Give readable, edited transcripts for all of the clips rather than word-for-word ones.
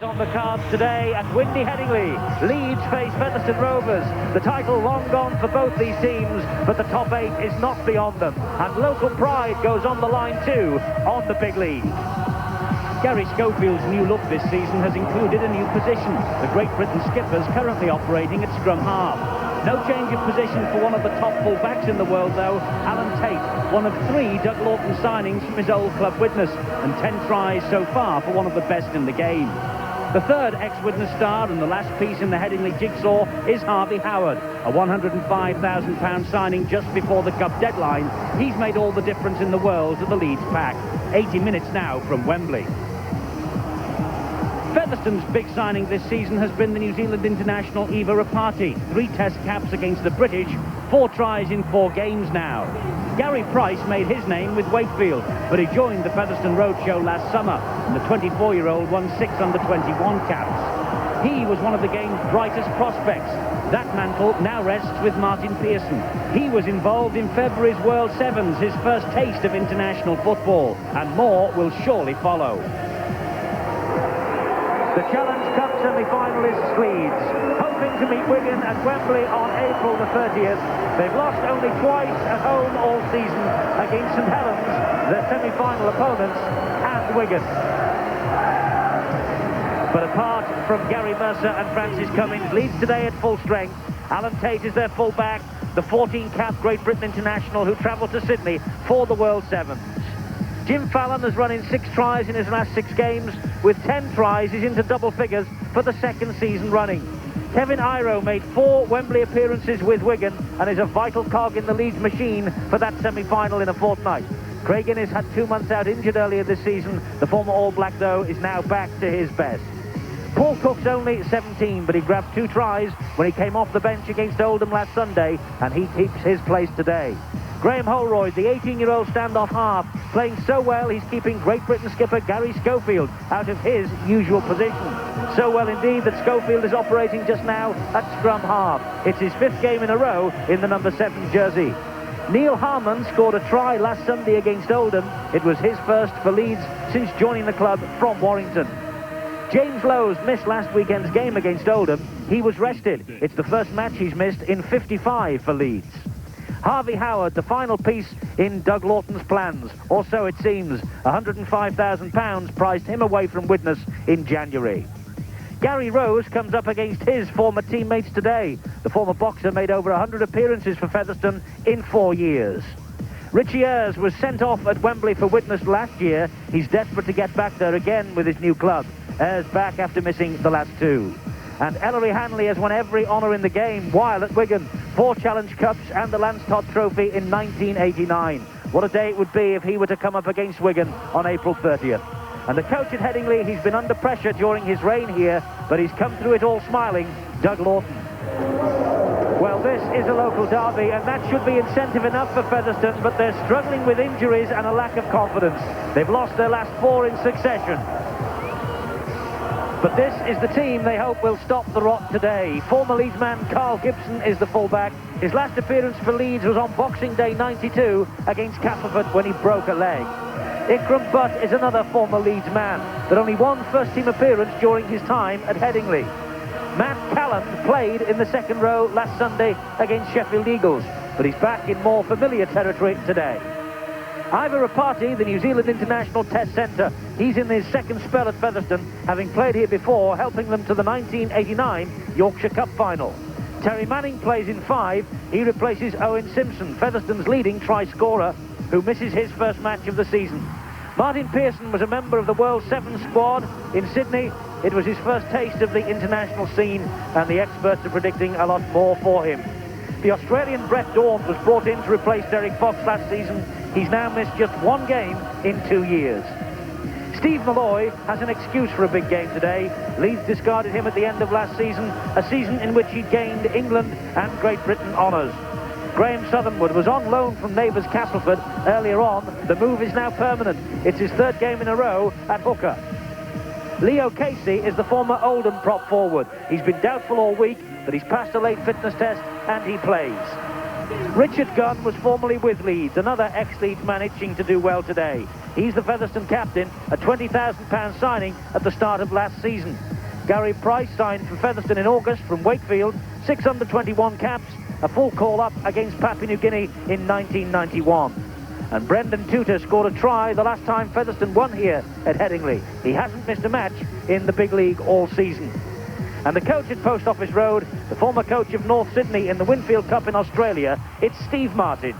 on the cards today at Windy Headingley. Leeds face Featherstone Rovers. The title long gone for both these teams, but the top 8 is not beyond them. And local pride goes on the line too, on the big league. Gary Schofield's new look this season has included a new position. The Great Britain skipper's currently operating at scrum half. No change of position for one of the top full-backs in the world, though, Alan Tate, one of 3 Doug Lawton signings from his old club Widnes, and 10 tries so far for one of the best in the game. The third ex-Widnes star and the last piece in the Headingley jigsaw is Harvey Howard, a £105,000 signing just before the cup deadline. He's made all the difference in the world to the Leeds pack. 80 minutes now from Wembley. Featherstone's big signing this season has been the New Zealand international Eva Rapati. 3 test caps against the British, 4 tries in 4 games now. Gary Price made his name with Wakefield, but he joined the Featherstone Roadshow last summer, and the 24-year-old won 6 under-21 caps. He was one of the game's brightest prospects. That mantle now rests with Martin Pearson. He was involved in February's World Sevens, his first taste of international football, and more will surely follow. The Challenge Cup semi-finalists Leeds, hoping to meet Wigan at Wembley on April the 30th. They've lost only twice at home all season against St Helens, their semi-final opponents, and Wigan. But apart from Gary Mercer and Francis Cummins, Leeds today at full strength. Alan Tate is their full-back, the 14-cap Great Britain international who travelled to Sydney for the World Sevens. Jim Fallon has run in 6 tries in his last 6 games. With 10 tries, he's into double figures for the 2nd season running. Kevin Iro made 4 Wembley appearances with Wigan and is a vital cog in the Leeds machine for that semi-final in a fortnight. Craig Innes had 2 months out injured earlier this season. The former All Black, though, is now back to his best. Paul Cook's only 17, but he grabbed 2 tries when he came off the bench against Oldham last Sunday, and he keeps his place today. Graham Holroyd, the 18-year-old standoff half, playing so well he's keeping Great Britain skipper Gary Schofield out of his usual position. So well indeed that Schofield is operating just now at scrum half. It's his 5th game in a row in the number 7 jersey. Neil Harmon scored a try last Sunday against Oldham. It was his first for Leeds since joining the club from Warrington. James Lowe's missed last weekend's game against Oldham. He was rested. It's the first match he's missed in 55 for Leeds. Harvey Howard, the final piece in Doug Lawton's plans, or so it seems. £105,000 prized him away from Widnes in January. Gary Rose comes up against his former teammates today. The former boxer made over 100 appearances for Featherstone in 4 years. Richie Ayres was sent off at Wembley for Widnes last year. He's desperate to get back there again with his new club. Ayres back after missing the last 2. And Ellery Hanley has won every honour in the game while at Wigan. 4 Challenge Cups and the Lance Todd Trophy in 1989. What a day it would be if he were to come up against Wigan on April 30th. And the coach at Headingley, he's been under pressure during his reign here, but he's come through it all smiling, Doug Lawton. Well, this is a local derby, and that should be incentive enough for Featherstone, but they're struggling with injuries and a lack of confidence. They've lost their last 4 in succession. But this is the team they hope will stop the rot today. Former Leeds man Carl Gibson is the fullback. His last appearance for Leeds was on Boxing Day 92 against Castleford when he broke a leg. Ikram Butt is another former Leeds man, but only 1 first-team appearance during his time at Headingley. Matt Callan played in the 2nd row last Sunday against Sheffield Eagles, but he's back in more familiar territory today. Ivor Rapati, the New Zealand international test centre, he's in his 2nd spell at Featherstone, having played here before, helping them to the 1989 Yorkshire Cup final. Terry Manning plays in 5. He replaces Owen Simpson, Featherstone's leading try-scorer, who misses his first match of the season. Martin Pearson was a member of the World Sevens squad in Sydney. It was his first taste of the international scene, and the experts are predicting a lot more for him. The Australian Brett Dawn was brought in to replace Derek Fox last season. He's now missed just 1 game in 2 years. Steve Malloy has an excuse for a big game today. Leeds discarded him at the end of last season, a season in which he gained England and Great Britain honours. Graham Southernwood was on loan from neighbours Castleford earlier on. The move is now permanent. It's his 3rd game in a row at hooker. Leo Casey is the former Oldham prop forward. He's been doubtful all week, but he's passed a late fitness test and he plays. Richard Gunn was formerly with Leeds, another ex-Leeds man itching to do well today. He's the Featherstone captain, a £20,000 signing at the start of last season. Gary Price signed for Featherstone in August from Wakefield, 6 under-21 caps, a full call-up against Papua New Guinea in 1991. And Brendan Tutor scored a try the last time Featherstone won here at Headingley. He hasn't missed a match in the big league all season. And the coach at Post Office Road, the former coach of North Sydney in the Winfield Cup in Australia, it's Steve Martin.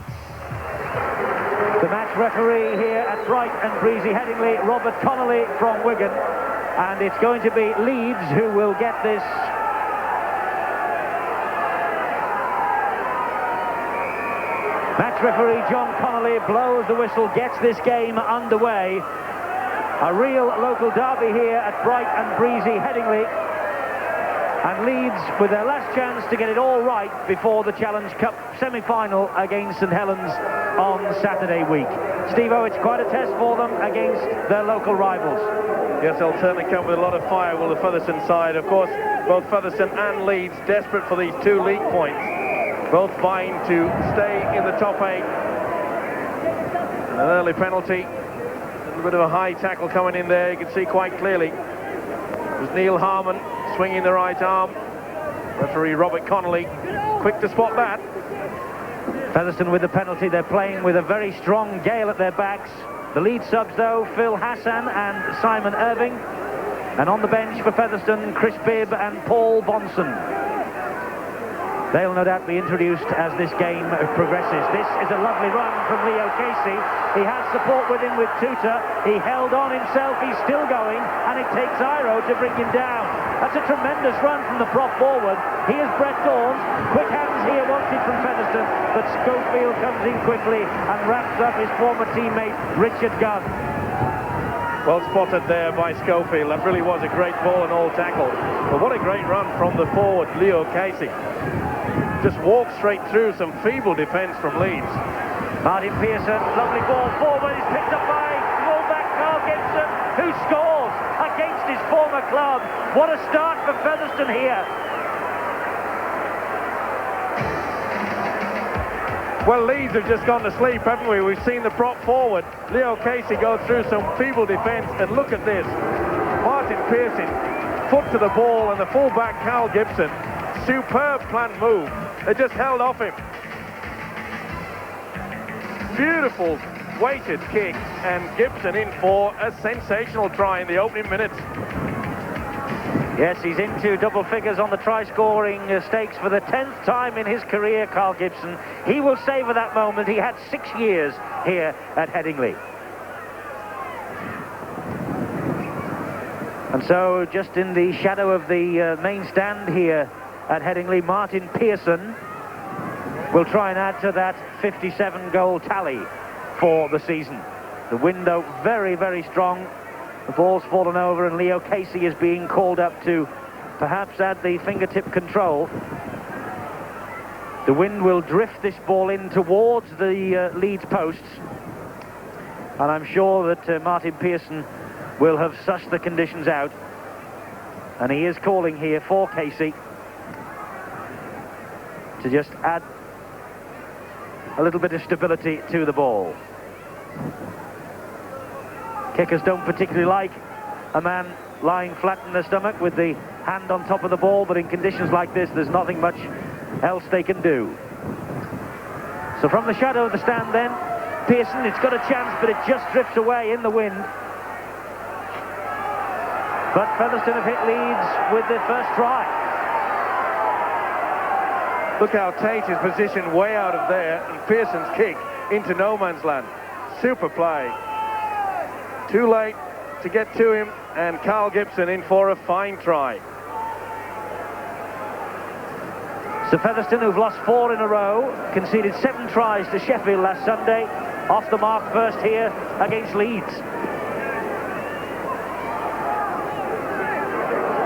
The match referee here at Bright and Breezy Headingley, Robert Connolly from Wigan. And it's going to be Leeds who will get this. Match referee John Connolly blows the whistle, gets this game underway. A real local derby here at Bright and Breezy Headingley. And Leeds with their last chance to get it all right before the Challenge Cup semi-final against St Helens on Saturday week. Steve-O, it's quite a test for them against their local rivals. Yes, they'll certainly come with a lot of fire, will the Featherstone side. Of course, both Featherstone and Leeds desperate for these 2 league points. Both vying to stay in the top 8. An early penalty. A little bit of a high tackle coming in there. You can see quite clearly. It was Neil Harmon swinging the right arm. Referee Robert Connolly, quick to spot that. Featherstone with the penalty. They're playing with a very strong gale at their backs. The lead subs, though, Phil Hassan and Simon Irving. And on the bench for Featherstone, Chris Bibb and Paul Bonson. They'll no doubt be introduced as this game progresses. This is a lovely run from Leo Casey. He has support with him with Tutor. He held on himself. He's still going, and it takes Iro to bring him down. That's a tremendous run from the prop forward. Here's Brett Dorns. Quick hands here wanted from Featherstone, but Schofield comes in quickly and wraps up his former teammate Richard Gunn. Well spotted there by Schofield. That really was a great ball and all tackle. But what a great run from the forward, Leo Casey. Just walked straight through some feeble defence from Leeds. Martin Pearson, lovely ball forward, is picked up by fullback Carl Gibson, who scores against his former club. What a start for Featherstone here. Well, Leeds have just gone to sleep, haven't we? We've seen the prop forward, Leo Casey, go through some feeble defence, and look at this. Martin Pearson, foot to the ball, and the fullback Carl Gibson. Superb planned move. They just held off him. Beautiful weighted kick, and Gibson in for a sensational try in the opening minutes. Yes, he's into double figures on the try-scoring stakes for the 10th time in his career, Carl Gibson. He will savour that moment. He had 6 years here at Headingley. And so, just in the shadow of the main stand here at Headingley, Martin Pearson will try and add to that 57-goal tally for the season. The window very, very strong. The ball's fallen over, and Leo Casey is being called up to perhaps add the fingertip control. The wind will drift this ball in towards the Leeds posts, and I'm sure that Martin Pearson will have sussed the conditions out, and he is calling here for Casey to just add a little bit of stability to the ball. Kickers don't particularly like a man lying flat in their stomach with the hand on top of the ball, but in conditions like this, there's nothing much else they can do. So from the shadow of the stand then, Pearson, it's got a chance, but it just drifts away in the wind. But Featherstone have hit Leeds with their first try. Look how Tate is positioned way out of there, and Pearson's kick into no man's land. Super play. Too late to get to him, and Carl Gibson in for a fine try. So Featherstone, who've lost 4 in a row, conceded 7 tries to Sheffield last Sunday, off the mark first here against Leeds.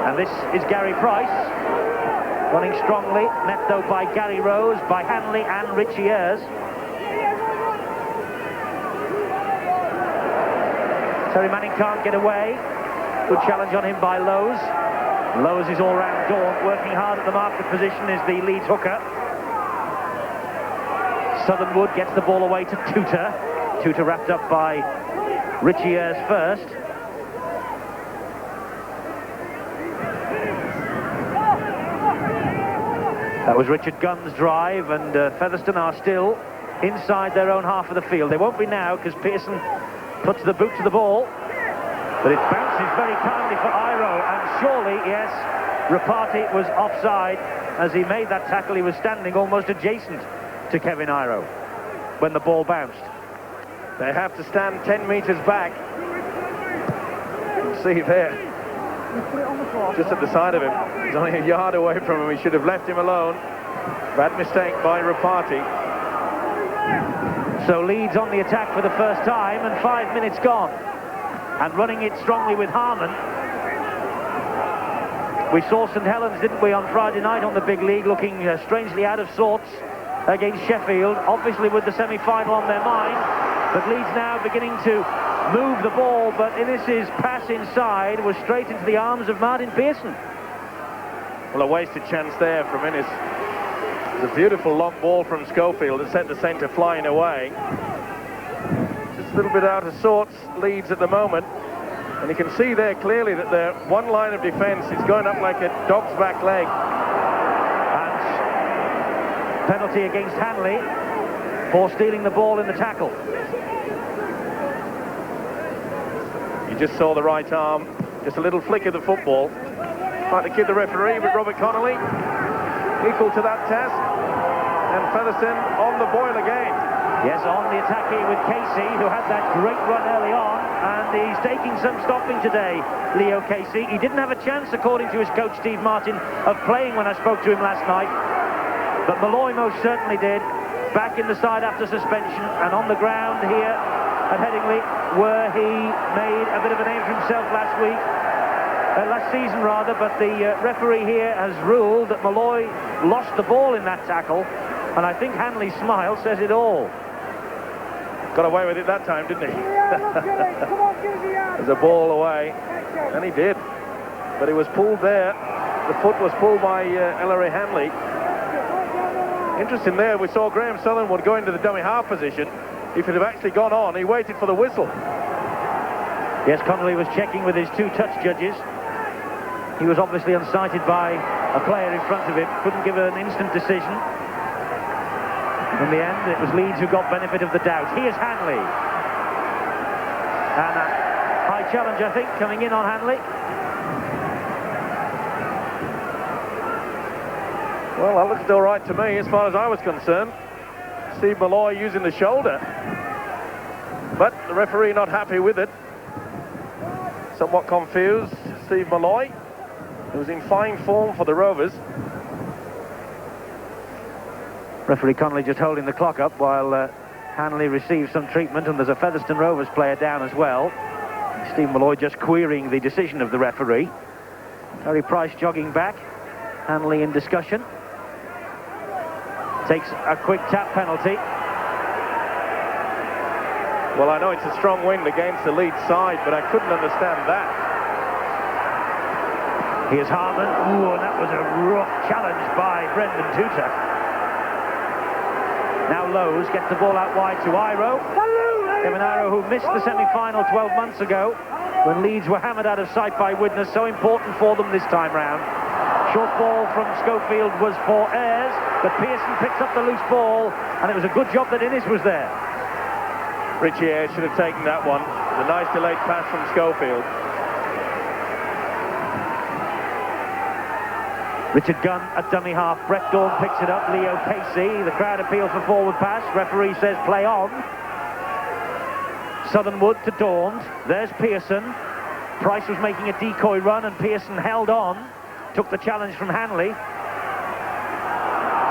And this is Gary Price, running strongly, met though by Gary Rose, by Hanley and Richie Ayres. Terry Manning can't get away. Good challenge on him by Lowes. Lowes is all-round gaunt, working hard at the marker position is the Leeds hooker. Southernwood gets the ball away to Tutor. Tutor wrapped up by Richie Ayres first. That was Richard Gunn's drive, and Featherstone are still inside their own half of the field. They won't be now because Pearson puts the boot to the ball, but it bounces very kindly for Iro, and surely, yes, Rapati was offside. As he made that tackle, he was standing almost adjacent to Kevin Iro when the ball bounced. They have to stand 10 metres back. See there, just at the side of him. He's only a yard away from him. He should have left him alone. Bad mistake by Rapati. So Leeds on the attack for the first time, and 5 minutes gone. And running it strongly with Harman. We saw St Helens, didn't we, on Friday night on the big league, looking strangely out of sorts against Sheffield, obviously with the semi-final on their mind. But Leeds now beginning to move the ball, but Innes's pass inside was straight into the arms of Martin Pearson. Well, a wasted chance there from Innes. It's a beautiful long ball from Schofield that sent the centre flying away. Just a little bit out of sorts, Leeds at the moment. And you can see there clearly that their one line of defence is going up like a dog's back leg. And penalty against Hanley for stealing the ball in the tackle. You just saw the right arm, just a little flick of the football. Might have kid the referee, but Robert Connolly equal to that task. And Featherstone on the boil again. Yes, on the attack here with Casey, who had that great run early on, and he's taking some stopping today, Leo Casey. He didn't have a chance, according to his coach Steve Martin, of playing when I spoke to him last night, but Malloy most certainly did. Back in the side after suspension, and on the ground here at Headingley, where he made a bit of a name for himself last season rather, but the referee here has ruled that Malloy lost the ball in that tackle, and I think Hanley's smile says it all. Got away with it that time, didn't he? There's a ball away, and he did. But he was pulled there. The foot was pulled by Ellery Hanley. Interesting there, we saw Graham Southernwood go into the dummy half position. If it had actually gone on, he waited for the whistle. Yes, Connolly was checking with his two touch judges. He was obviously unsighted by a player in front of him, couldn't give an instant decision. In the end, it was Leeds who got benefit of the doubt. Here's Hanley. And a high challenge, I think, coming in on Hanley. Well, that looked all right to me as far as I was concerned. Steve Malloy using the shoulder. But the referee not happy with it. Somewhat confused, Steve Malloy, who was in fine form for the Rovers. Referee Connolly just holding the clock up while Hanley receives some treatment, and there's a Featherstone Rovers player down as well. Steve Malloy just querying the decision of the referee. Harry Price jogging back. Hanley in discussion. Takes a quick tap penalty. Well, I know it's a strong wind against the Leeds side, but I couldn't understand that. Here's Harman. Ooh, and that was a rough challenge by Brendan Tutor. Now Lowe's gets the ball out wide to Iro. Kevin Iro, who missed the semi-final 12 months ago when Leeds were hammered out of sight by Widnes. So important for them this time round. Short ball from Schofield was for Ayres, but Pearson picks up the loose ball, and it was a good job that Innes was there. Richie Ayres should have taken that one. It was a nice delayed pass from Schofield. Richard Gunn at dummy half. Brett Dawn picks it up. Leo Casey. The crowd appeals for forward pass. Referee says play on. Southernwood to Dawn. There's Pearson. Price was making a decoy run, and Pearson held on. Took the challenge from Hanley.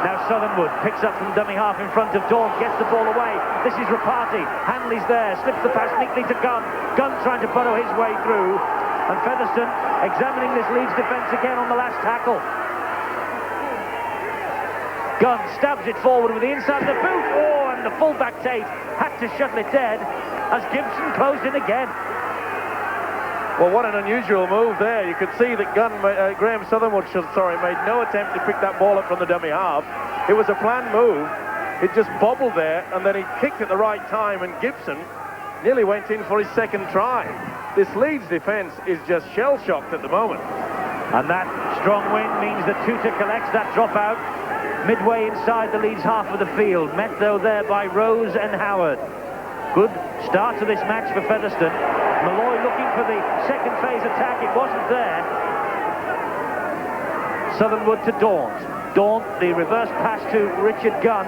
Now Southernwood picks up from dummy half in front of Dawn, gets the ball away. This is Rapati. Hanley's there, slips the pass neatly to Gunn. Gunn trying to burrow his way through. And Featherstone examining this Leeds defence again on the last tackle. Gunn stabs it forward with the inside of the boot. Oh, and the fullback Tate had to shuttle it dead as Gibson closed in again. Well, what an unusual move there. You could see that Graham Southernwood made no attempt to pick that ball up from the dummy half. It was a planned move. It just bobbled there, and then he kicked at the right time, and Gibson nearly went in for his second try. This Leeds defence is just shell-shocked at the moment. And that strong wind means that Tutor collects that dropout. midway inside the Leeds half of the field, met though there by Rose and Howard. Good start to this match for Featherstone. Malloy looking for the second phase attack, it wasn't there. Southernwood to Daunt. Daunt, the reverse pass to Richard Gunn.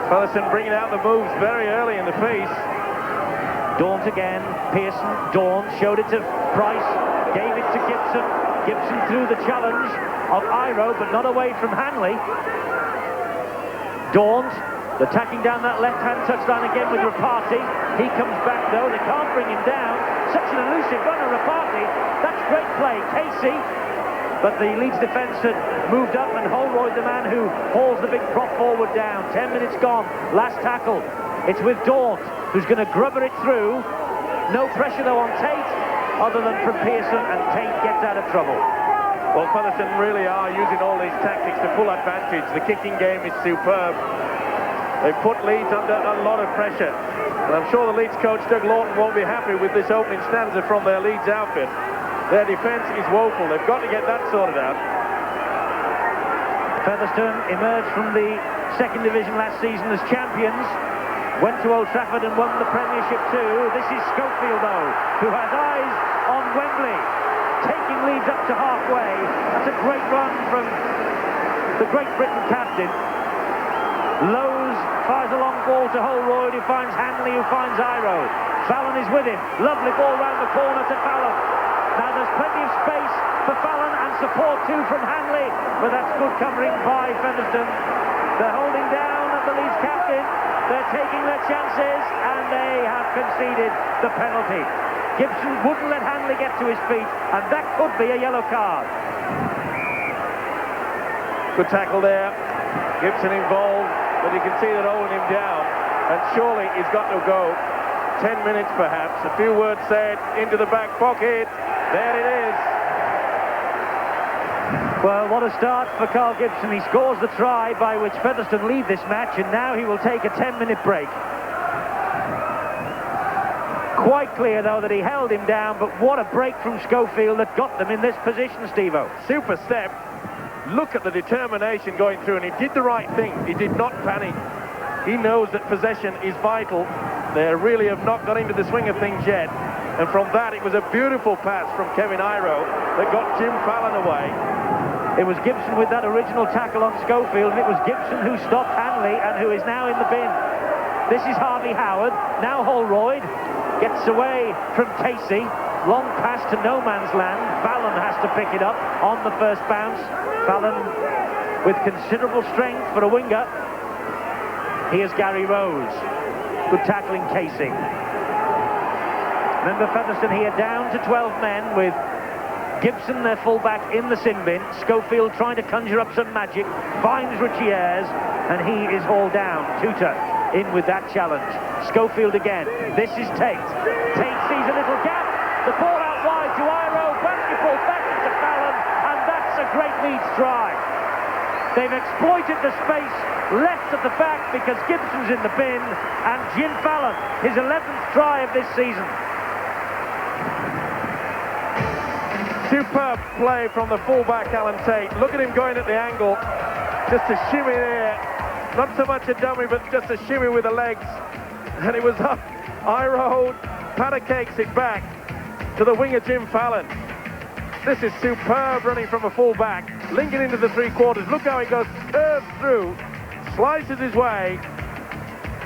Featherstone bringing out the moves very early in the piece. Daunt again, Pearson, Daunt, showed it to Price, gave it to Gibson. Gibson threw the challenge of Iro, but not away from Hanley. Daunt, attacking down that left-hand touchline again with Rapati. He comes back though, they can't bring him down. Such an elusive runner, Rapati. That's great play, Casey. But the Leeds defence had moved up, and Holroyd, the man who hauls the big prop forward down. 10 minutes gone, last tackle. It's with Daunt, who's going to grubber it through. No pressure though on Tate, other than from Pearson, and Tate gets out of trouble. Well, Featherstone really are using all these tactics to full advantage. The kicking game is superb. They put Leeds under a lot of pressure. And I'm sure the Leeds coach, Doug Lawton, won't be happy with this opening stanza from their Leeds outfit. Their defence is woeful. They've got to get that sorted out. Featherstone emerged from the second division last season as champions. Went to Old Trafford and won the Premiership too. This is Schofield though, who has eyes on Wembley. Taking Leeds up to halfway. That's a great run from the Great Britain captain. Lowe's fires a long ball to Holroyd, who finds Hanley, who finds Iro. Fallon is with him. Lovely ball round the corner to Fallon. Now there's plenty of space for Fallon and support too from Hanley, but that's good covering by Featherstone. They're holding down the Leeds captain. They're taking their chances, and they have conceded the penalty. Gibson wouldn't let Hanley get to his feet, and that could be a yellow card. Good tackle there. Gibson involved, but you can see that holding him down, and surely he's got to go. 10 minutes perhaps, a few words said, into the back pocket. There it is. Well, what a start for Carl Gibson. He scores the try by which Featherstone lead this match, and now he will take a 10-minute break. Quite clear, though, that he held him down, but what a break from Schofield that got them in this position, Steve-O. Super step. Look at the determination going through, and he did the right thing. He did not panic. He knows that possession is vital. They really have not got into the swing of things yet. And from that, it was a beautiful pass from Kevin Iro that got Jim Fallon away. It was Gibson with that original tackle on Schofield, and it was Gibson who stopped Hanley and who is now in the bin. This is Harvey Howard. Now Holroyd gets away from Casey. Long pass to no man's land. Fallon has to pick it up on the first bounce. Fallon with considerable strength for a winger. Here's Gary Rose. Good tackling, Casey. Remember Featherstone here down to 12 men with Gibson, their fullback, in the sin bin. Schofield trying to conjure up some magic. Finds Richie Ayres, and he is hauled down. Tutor in with that challenge. Schofield again. This is Tate. Tate sees a little gap. The ball out wide to Iro. Basketball back into Fallon, and that's a great Leeds try. They've exploited the space left at the back because Gibson's in the bin, and Jim Fallon, his 11th try of this season. Superb play from the fullback, Alan Tate. Look at him going at the angle. Just a shimmy there. Not so much a dummy, but just a shimmy with the legs. And it was up. Iro pancakes it back to the winger, Jim Fallon. This is superb running from a fullback. Linking into the three-quarters. Look how he goes, curves through, slices his way.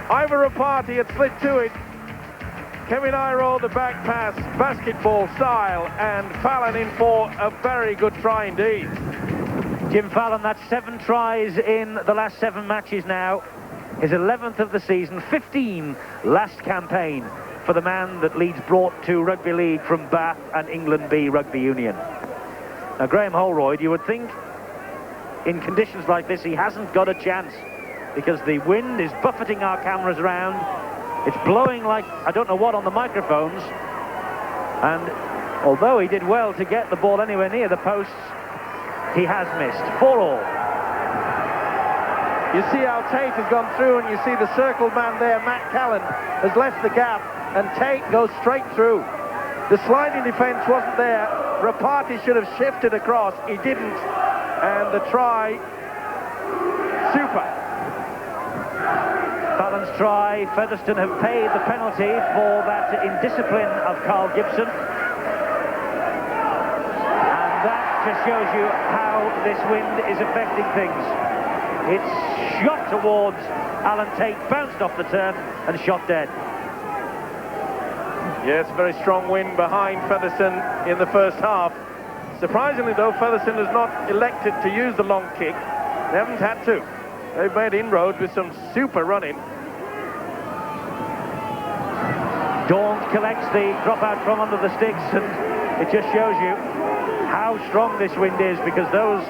Ivor Rapati had slid to it. Kevin Iro, the back pass, basketball style, and Fallon in for a very good try indeed. Jim Fallon, that's 7 tries in the last 7 matches now. His 11th of the season, 15 last campaign for the man that Leeds brought to Rugby League from Bath and England B Rugby Union. Now, Graham Holroyd, you would think in conditions like this he hasn't got a chance because the wind is buffeting our cameras around. It's blowing like I don't know what on the microphones, and although he did well to get the ball anywhere near the posts, he has missed. 4-all. You see how Tate has gone through, and you see the circled man there, Matt Callan, has left the gap, and Tate goes straight through. The sliding defence wasn't there. Rapati should have shifted across. He didn't. and the try, super. Fallon's try. Featherstone have paid the penalty for that indiscipline of Carl Gibson. And that just shows you how this wind is affecting things. It's shot towards Alan Tate, bounced off the turf and shot dead. Yes, very strong wind behind Featherstone in the first half. Surprisingly though, Featherstone has not elected to use the long kick. They haven't had to. They've made inroads with some super running. Dawn collects the dropout from under the sticks, and it just shows you how strong this wind is, because those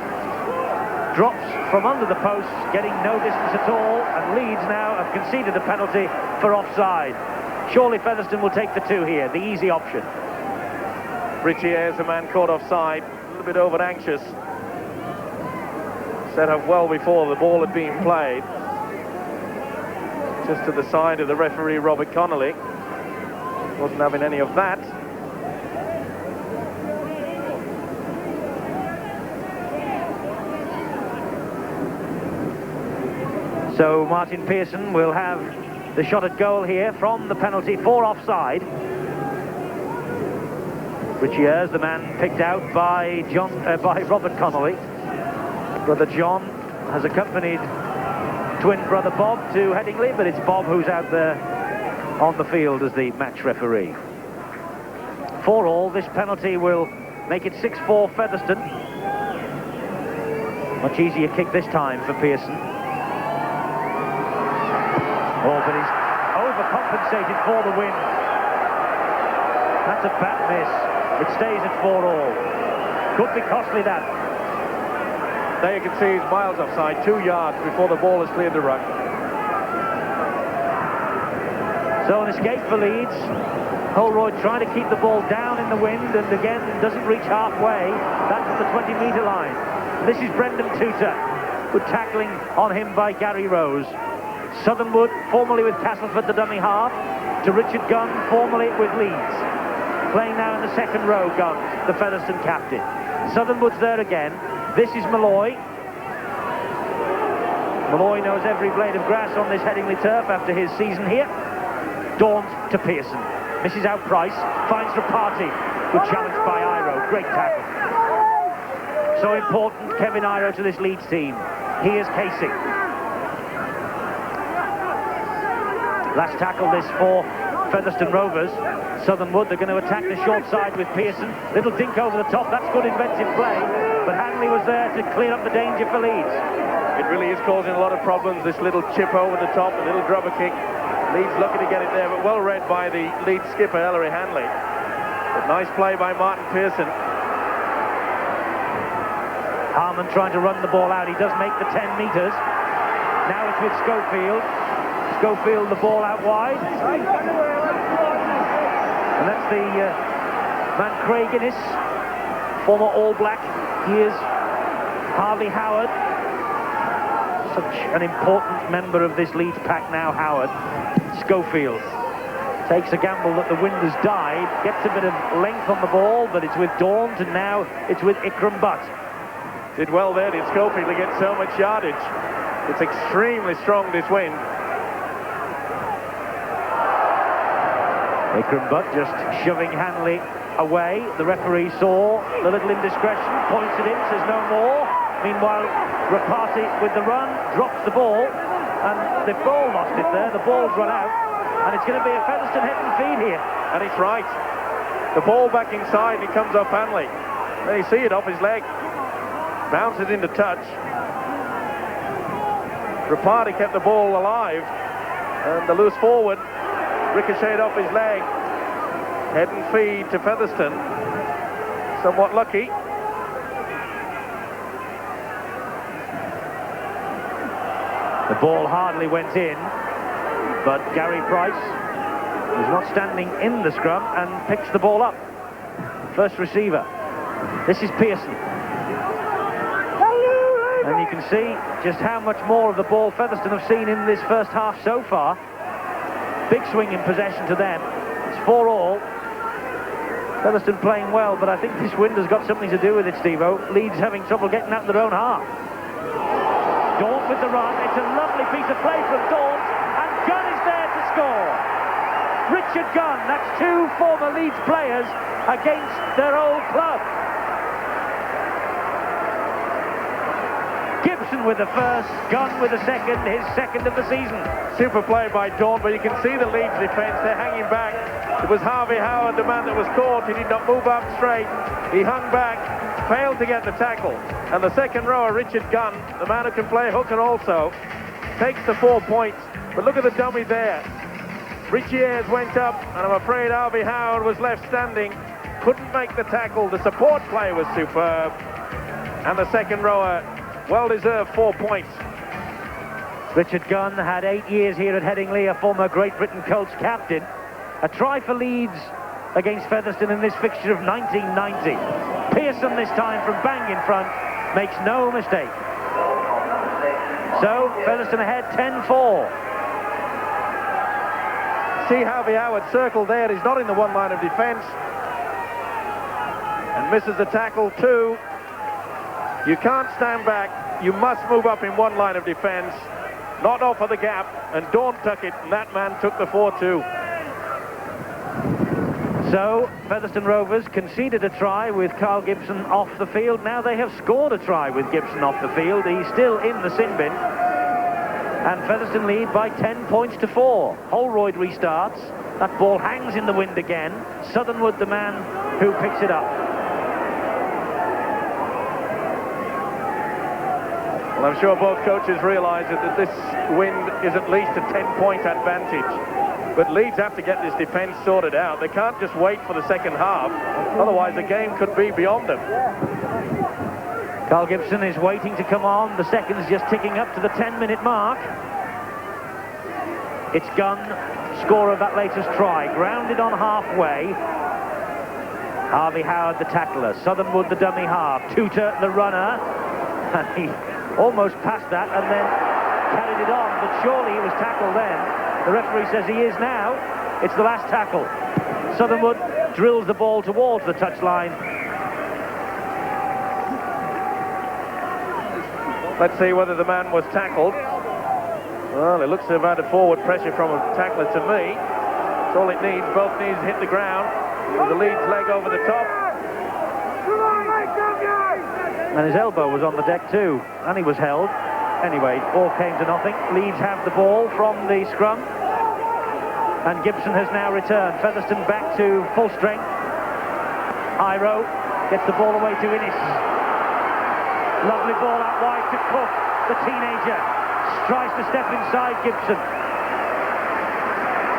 drops from under the posts getting no distance at all, and Leeds now have conceded a penalty for offside. Surely Featherstone will take the two here, the easy option. Richie Ayres, a man caught offside, a little bit over anxious. Set up well before the ball had been played. Just to the side of the referee, Robert Connolly. Wasn't having any of that. So Martin Pearson will have the shot at goal here from the penalty for offside. Richie Ayres, the man picked out by Robert Connolly. Brother John has accompanied twin brother Bob to Headingley, but it's Bob who's out there on the field as the match referee. 4-4, this penalty will make it 6-4 Featherstone. Much easier kick this time for Pearson. Oh, but he's overcompensated for the win. That's a bad miss. It stays at 4-4. Could be costly, that. There you can see he's miles offside, 2 yards before the ball has cleared the ruck. So an escape for Leeds. Holroyd trying to keep the ball down in the wind, and again doesn't reach halfway. That's at the 20-metre line. This is Brendan Tutor. Good tackling on him by Gary Rose. Southernwood, formerly with Castleford, the dummy half, to Richard Gunn, formerly with Leeds. Playing now in the second row, Gunn, the Featherstone captain. Southernwood's there again. This is Malloy. Malloy knows every blade of grass on this Headingley turf after his season here. Dawn to Pearson. Misses out Price. Finds Rapati. Good challenge by Iro. Great tackle. So important, Kevin Iro, to this Leeds team. He is Casey. Last tackle this for Featherstone Rovers. Southernwood, they're going to attack the short side with Pearson. Little dink over the top. That's good inventive play. But Hanley was there to clear up the danger for Leeds. It really is causing a lot of problems, this little chip over the top, a little grubber kick. Leeds lucky to get it there, but well read by the Leeds skipper, Ellery Hanley. But nice play by Martin Pearson. Harmon trying to run the ball out. He does make the 10 metres. Now it's with Schofield. Schofield, the ball out wide. And that's the man Craig Innes, former All Black. He is Harley Howard. Such an important member of this Leeds pack now, Howard. Schofield takes a gamble that the wind has died, gets a bit of length on the ball, but it's with Daunt, and now it's with Ikram Butt. Did well there, did Schofield, to get so much yardage. It's extremely strong, this wind. Ikram Butt just shoving Hanley away. The referee saw the little indiscretion, points at him, says no more. Meanwhile, Rapati with the run, drops the ball, and the ball lost it there. The ball's run out, and it's going to be a Featherstone head and feed here. And he's right. The ball back inside, and it comes off Hanley. There you see it off his leg. Bounces into touch. Rapati kept the ball alive, and the loose forward ricocheted off his leg. Head and feed to Featherstone. Somewhat lucky. The ball hardly went in, but Gary Price is not standing in the scrum and picks the ball up. First receiver. This is Pearson. And you can see just how much more of the ball Featherstone have seen in this first half so far. Big swing in possession to them. It's 4-4. Featherstone playing well, but I think this wind has got something to do with it, Steve-O. Leeds having trouble getting out in their own half. Daunt with the run. It's a lovely piece of play from Daunt, and Gunn is there to score. Richard Gunn, that's two former Leeds players against their old club. Gibson with the first, Gunn with the second, his second of the season. Super play by Daunt, but you can see the Leeds defence, they're hanging back. It was Harvey Howard, the man that was caught. He did not move up straight. He hung back, failed to get the tackle. And the second rower, Richard Gunn, the man who can play hooker also, takes the 4 points. But look at the dummy there. Richie Ayres went up, and I'm afraid Harvey Howard was left standing. Couldn't make the tackle. The support play was superb. And the second rower, well-deserved 4 points. Richard Gunn had 8 years here at Headingley, a former Great Britain Colts captain. A try for Leeds against Featherstone in this fixture of 1990. Pearson this time from bang in front, makes no mistake. So, Featherstone ahead 10-4. See Harvey Howard circled there, he's not in the one line of defence. And misses the tackle too. You can't stand back, you must move up in one line of defence, not offer the gap, and Daunt took it, and that man took the 4-2. So, Featherstone Rovers conceded a try with Carl Gibson off the field. Now they have scored a try with Gibson off the field. He's still in the sin bin. And Featherstone lead by 10 points to 4. Holroyd restarts. That ball hangs in the wind again. Southernwood, the man who picks it up. Well, I'm sure both coaches realise that this wind is at least a 10-point advantage. But Leeds have to get this defence sorted out. They can't just wait for the second half. Otherwise, the game could be beyond them. Carl Gibson is waiting to come on. The seconds just ticking up to the 10-minute mark. It's Gunn, scorer of that latest try. Grounded on halfway. Harvey Howard, the tackler. Southernwood, the dummy half. Tutor, the runner. And he almost passed that and then carried it on. But surely he was tackled then. The referee says he is now. It's the last tackle. Southernwood drills the ball towards the touchline. Let's see whether the man was tackled. Well, it looks to have had a forward pressure from a tackler to me. That's all it needs. Both knees hit the ground. With the Leeds leg over the top. And his elbow was on the deck too. And he was held. Anyway, ball came to nothing. Leeds have the ball from the scrum. And Gibson has now returned. Featherstone back to full strength. Iro gets the ball away to Innes. Lovely ball out wide to Cook, the teenager. Tries to step inside Gibson.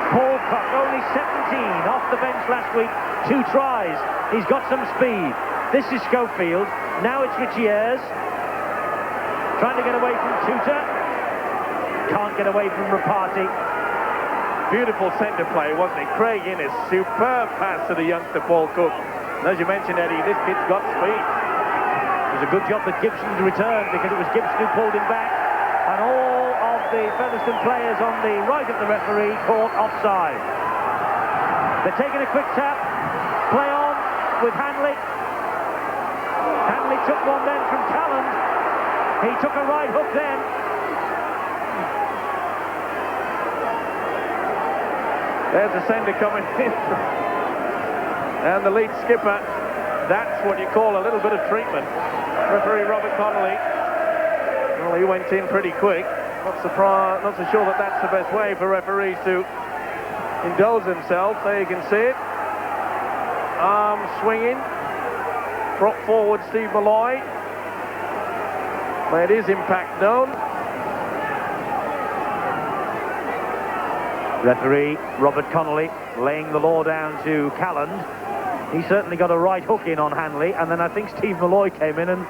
Paul Cook, only 17, off the bench last week. 2 tries. He's got some speed. This is Schofield. Now it's Richie Ayres. Trying to get away from Tutor. Can't get away from Rapati. Beautiful centre play, wasn't it? Craig Innes, superb pass to the youngster Paul Cook. And as you mentioned, Eddie, this kid's got speed. It was a good job that Gibson returned, because it was Gibson who pulled him back. And all of the Featherstone players on the right of the referee caught offside. They're taking a quick tap. Play on with Hanley. Hanley took one then from Calland. He took a right hook then. There's the sender coming in. And the lead skipper, that's what you call a little bit of treatment. Referee Robert Connolly. Well, he went in pretty quick. Not so sure that that's the best way for referees to indulge themselves. There you can see it. Arm swinging. Prop forward Steve Malloy. Made his impact known. Referee Robert Connolly laying the law down to Calland. He certainly got a right hook in on Hanley, and then I think Steve Malloy came in and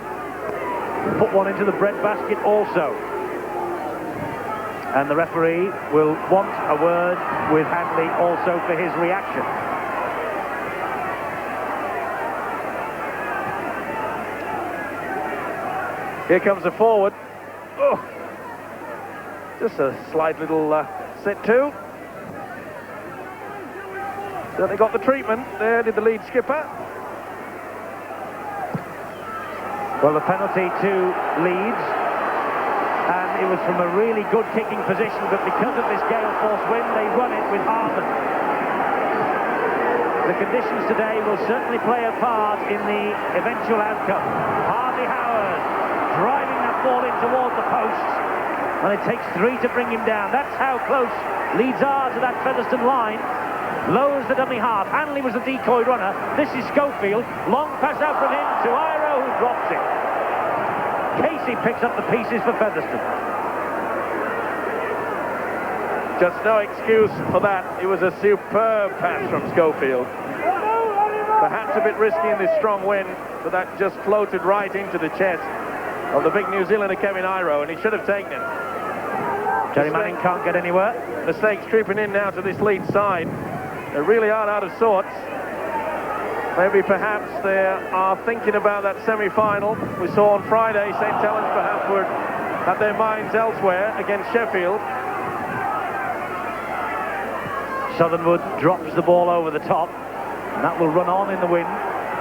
put one into the breadbasket also. And the referee will want a word with Hanley also for his reaction. Here comes the forward. Oh, just a slight little set to. So they got the treatment. There did the lead skipper. Well, the penalty to Leeds, and it was from a really good kicking position, but because of this gale force wind, they run it with Harden. The conditions today will certainly play a part in the eventual outcome. Harvey Howard driving that ball in towards the posts, and it takes 3 to bring him down. That's how close Leeds are to that Featherstone line. Lowers the dummy half. Hanley was the decoy runner. This is Schofield. Long pass out from him to Iro, who drops it. Casey picks up the pieces for Featherstone. Just no excuse for that. It was a superb pass from Schofield. Perhaps a bit risky in this strong wind, but that just floated right into the chest of the big New Zealander Kevin Iro, and he should have taken it. Jerry Manning can't get anywhere. Mistakes creeping in now to this lead side. They really are out of sorts. Maybe perhaps they are thinking about that semi-final. We saw on Friday St. Helens perhaps had their minds elsewhere against Sheffield. Southernwood drops the ball over the top, and that will run on in the wind,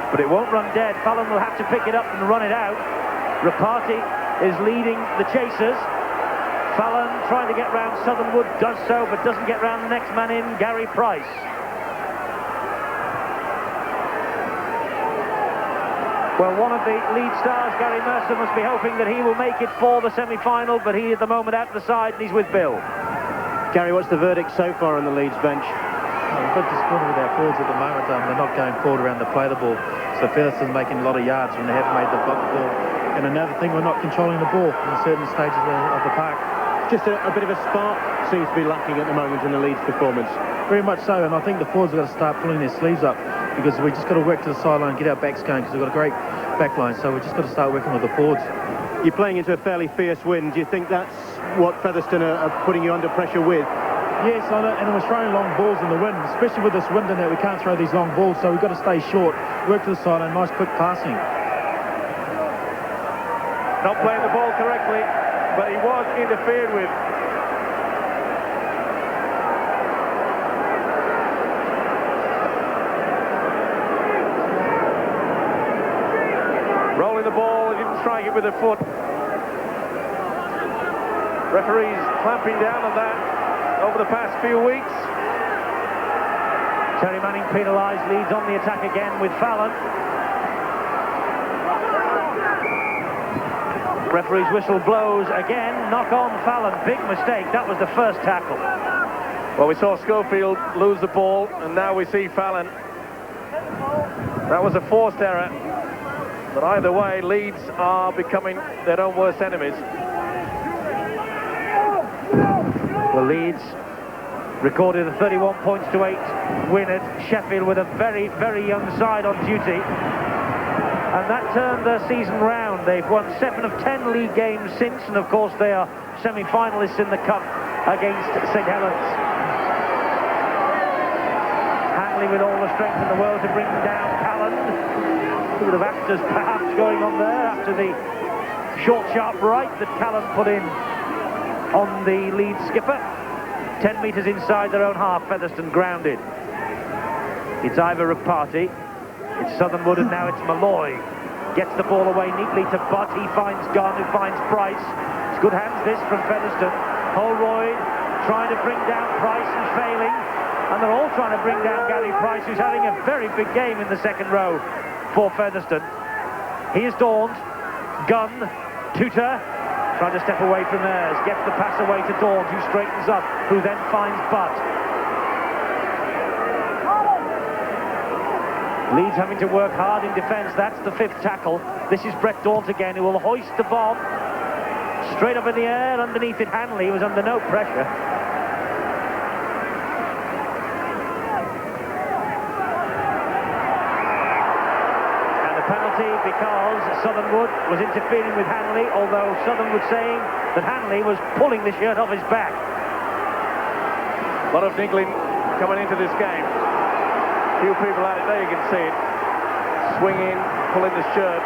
but it won't run dead. Fallon will have to pick it up and run it out. Rapati is leading the chasers. Fallon trying to get round Southernwood, does so, but doesn't get round the next man in, Gary Price. Well, one of the lead stars, Gary Mercer, must be hoping that he will make it for the semi-final, but he at the moment out the side, and he's with Bill. Gary, what's the verdict so far on the Leeds bench? I'm a bit disappointed with our forwards at the moment. They're not going forward around to play the ball. So Featherstone's making a lot of yards when they haven't made the ball. And another thing, we're not controlling the ball in certain stages of the park. Just a bit of a spark seems to be lacking at the moment in the Leeds performance. Very much so, and I think the forwards have got to start pulling their sleeves up, because we just got to work to the sideline, get our backs going, because we've got a great back line, so we've just got to start working with the forwards. You're playing into a fairly fierce wind. Do you think that's what Featherstone are putting you under pressure with? Yes, and we're throwing long balls in the wind, especially with this wind in that we can't throw these long balls, so we've got to stay short, work to the sideline, nice quick passing. Not playing the ball correctly, but he was interfered with. Rolling the ball, he didn't strike it with a foot. Referees clamping down on that over the past few weeks. Terry Manning penalised, Leeds on the attack again with Fallon. Referee's whistle blows again, knock on Fallon, big mistake, that was the first tackle. Well, we saw Schofield lose the ball, and now we see Fallon. That was a forced error, but either way, Leeds are becoming their own worst enemies. Well, Leeds recorded a 31 points to 8 win at Sheffield with a very, very young side on duty. And that turned their season round. They've won 7 of 10 league games since, and of course they are semi-finalists in the Cup against St. Helens. Hanley with all the strength in the world to bring down Calland. A bit of actors perhaps going on there after the short, sharp right that Calland put in on the lead skipper. 10 metres inside their own half, Featherstone grounded. It's Ivor Rapati. It's Southernwood, and now it's Malloy. Gets the ball away neatly to Butt. He finds Gunn, who finds Price. It's good hands this from Featherstone. Holroyd trying to bring down Price and failing. And they're all trying to bring down Gary Price, who's having a very big game in the second row for Featherstone. He is Daunt. Gunn, Tutor, trying to step away from theirs. Gets the pass away to Daunt, who straightens up, who then finds Butt. Leeds having to work hard in defence. That's the 5th tackle. This is Brett Daunt again, who will hoist the bomb. Straight up in the air, underneath it Hanley, who was under no pressure. And the penalty because Southernwood was interfering with Hanley, although Southernwood saying that Hanley was pulling the shirt off his back. A lot of niggling coming into this game. Few people out there, you can see it. Swinging, pulling the shirt.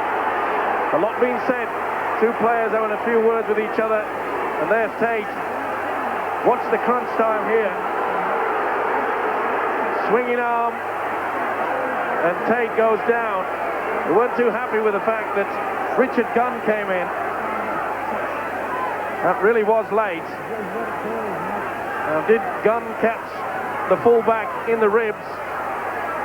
A lot being said. 2 players having a few words with each other. And there's Tate. Watch the crunch time here. swinging arm, and Tate goes down. We weren't too happy with the fact that Richard Gunn came in. That really was late. Now, did Gunn catch the fullback in the ribs?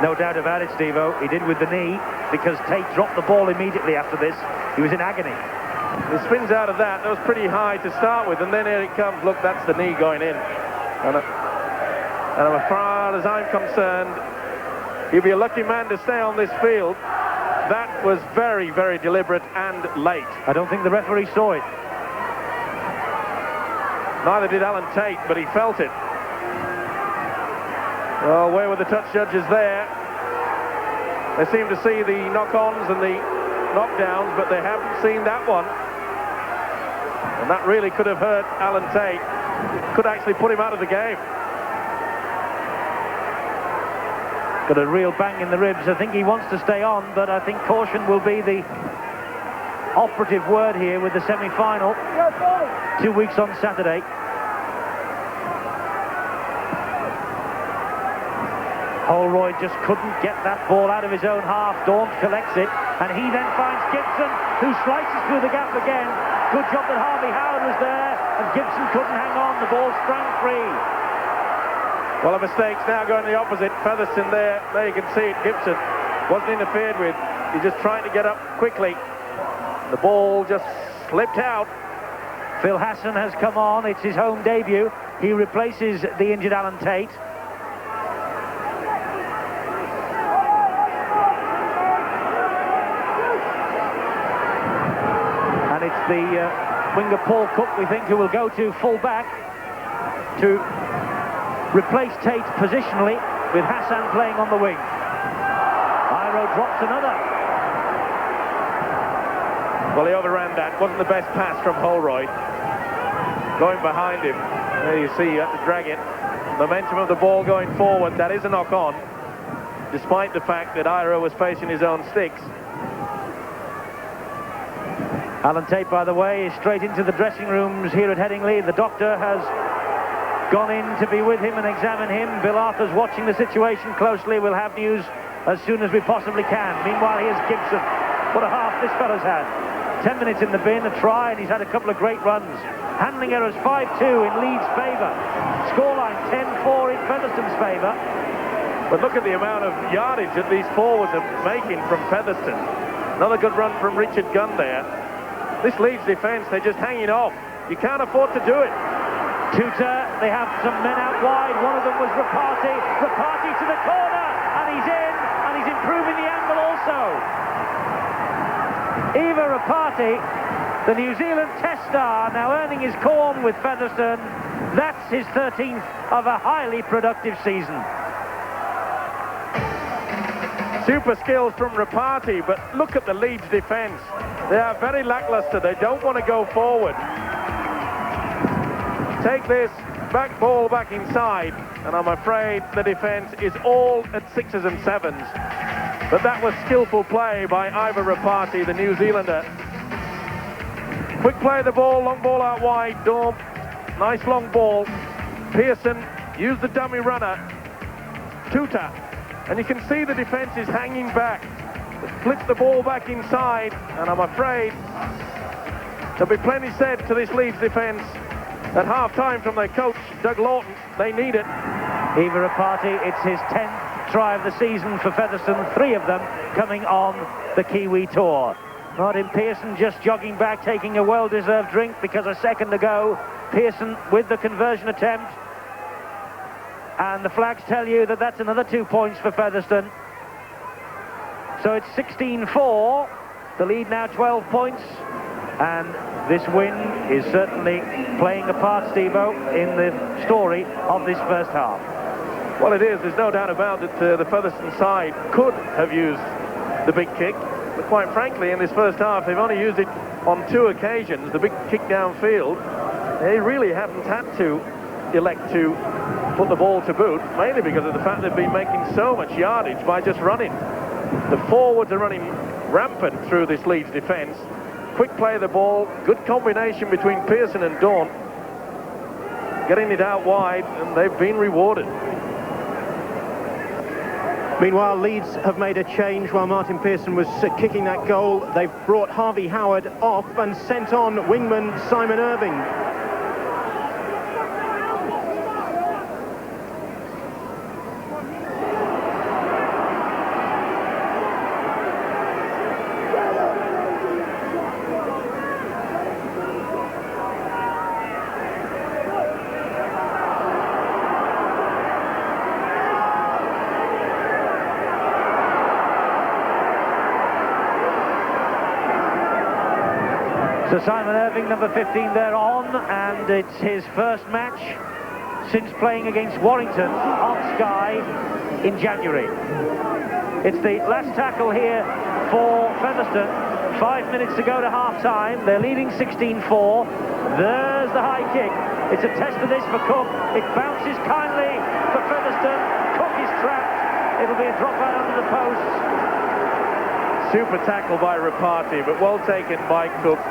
No doubt about it, Steve-O. He did with the knee, because Tate dropped the ball immediately after this. He was in agony. He spins out of that. That was pretty high to start with, and then here it comes. Look, that's the knee going in. And as far as I'm concerned, he'll be a lucky man to stay on this field. That was very, very deliberate and late. I don't think the referee saw it. Neither did Alan Tate, but he felt it. Well, where were the touch judges there? They seem to see the knock-ons and the knockdowns, but they haven't seen that one. And that really could have hurt Alan Tate. Could actually put him out of the game. Got a real bang in the ribs. I think he wants to stay on, but I think caution will be the operative word here with the semi-final. 2 weeks on Saturday. Holroyd just couldn't get that ball out of his own half. Daunt collects it, and he then finds Gibson, who slices through the gap again. Good job that Harvey Howard was there, and Gibson couldn't hang on. The ball sprang free. Well, a mistake's now going the opposite. Featherstone there you can see it. Gibson wasn't interfered with. He's just trying to get up quickly. The ball just slipped out. Phil Hassan has come on. It's his home debut. He replaces the injured Alan Tate. And it's the winger Paul Cook, we think, who will go to full back to replace Tate positionally, with Hassan playing on the wing. Iro drops another. Well, he overran that. Wasn't the best pass from Holroyd. Going behind him. There you see, you have to drag it. Momentum of the ball going forward. That is a knock-on, despite the fact that Iro was facing his own sticks. Alan Tate, by the way, is straight into the dressing rooms here at Headingley. The doctor has gone in to be with him and examine him. Bill Arthur's watching the situation closely. We'll have news as soon as we possibly can. Meanwhile, here's Gibson. What a half this fellow's had. 10 minutes in the bin, a try, and he's had a couple of great runs. Handling errors 5-2 in Leeds' favour. Scoreline 10-4 in Featherstone's favour. But look at the amount of yardage that these forwards are making from Featherstone. Another good run from Richard Gunn there. This Leeds defence, they're just hanging off. You can't afford to do it. Tutor, they have some men out wide. One of them was Rapati. Rapati to the corner, and he's in, and he's improving the angle also. Eva Rapati, the New Zealand Test star, now earning his corn with Featherstone. That's his 13th of a highly productive season. Super skills from Rapati, but look at the Leeds defence. They are very lackluster. They don't want to go forward. Take this back ball back inside, and I'm afraid the defence is all at 6s and 7s. But that was skillful play by Ivor Rapati, the New Zealander. Quick play of the ball, long ball out wide. Dorm, nice long ball. Pearson used the dummy runner. Tuta, and you can see the defence is hanging back. Flips the ball back inside, and I'm afraid there'll be plenty said to this Leeds defence at half-time from their coach, Doug Lawton. They need it. Eva Rapati, it's his 10th try of the season for Featherstone, 3 of them coming on the Kiwi Tour. Martin Pearson just jogging back, taking a well-deserved drink, because a second ago, Pearson with the conversion attempt. And the flags tell you that that's another 2 points for Featherstone. So it's 16-4, the lead now 12 points, and this win is certainly playing a part, Steve-O, in the story of this first half. Well, it is. There's no doubt about it. The Featherstone side could have used the big kick, but quite frankly, in this first half, they've only used it on 2 occasions, the big kick downfield. They really haven't had to elect to put the ball to boot, mainly because of the fact they've been making so much yardage by just running. The forwards are running rampant through this Leeds defence. Quick play of the ball, good combination between Pearson and Daunt, getting it out wide, and they've been rewarded. Meanwhile, Leeds have made a change while Martin Pearson was kicking that goal. They've brought Harvey Howard off and sent on wingman Simon Irving. So Simon Irving, number 15 there on, and it's his first match since playing against Warrington on Sky in January. It's the last tackle here for Featherstone. 5 minutes to go to half-time. They're leading 16-4. There's the high kick. It's a test of this for Cook. It bounces kindly for Featherstone. Cook is trapped. It'll be a drop out under the post. Super tackle by Rapati, but well taken by Cook.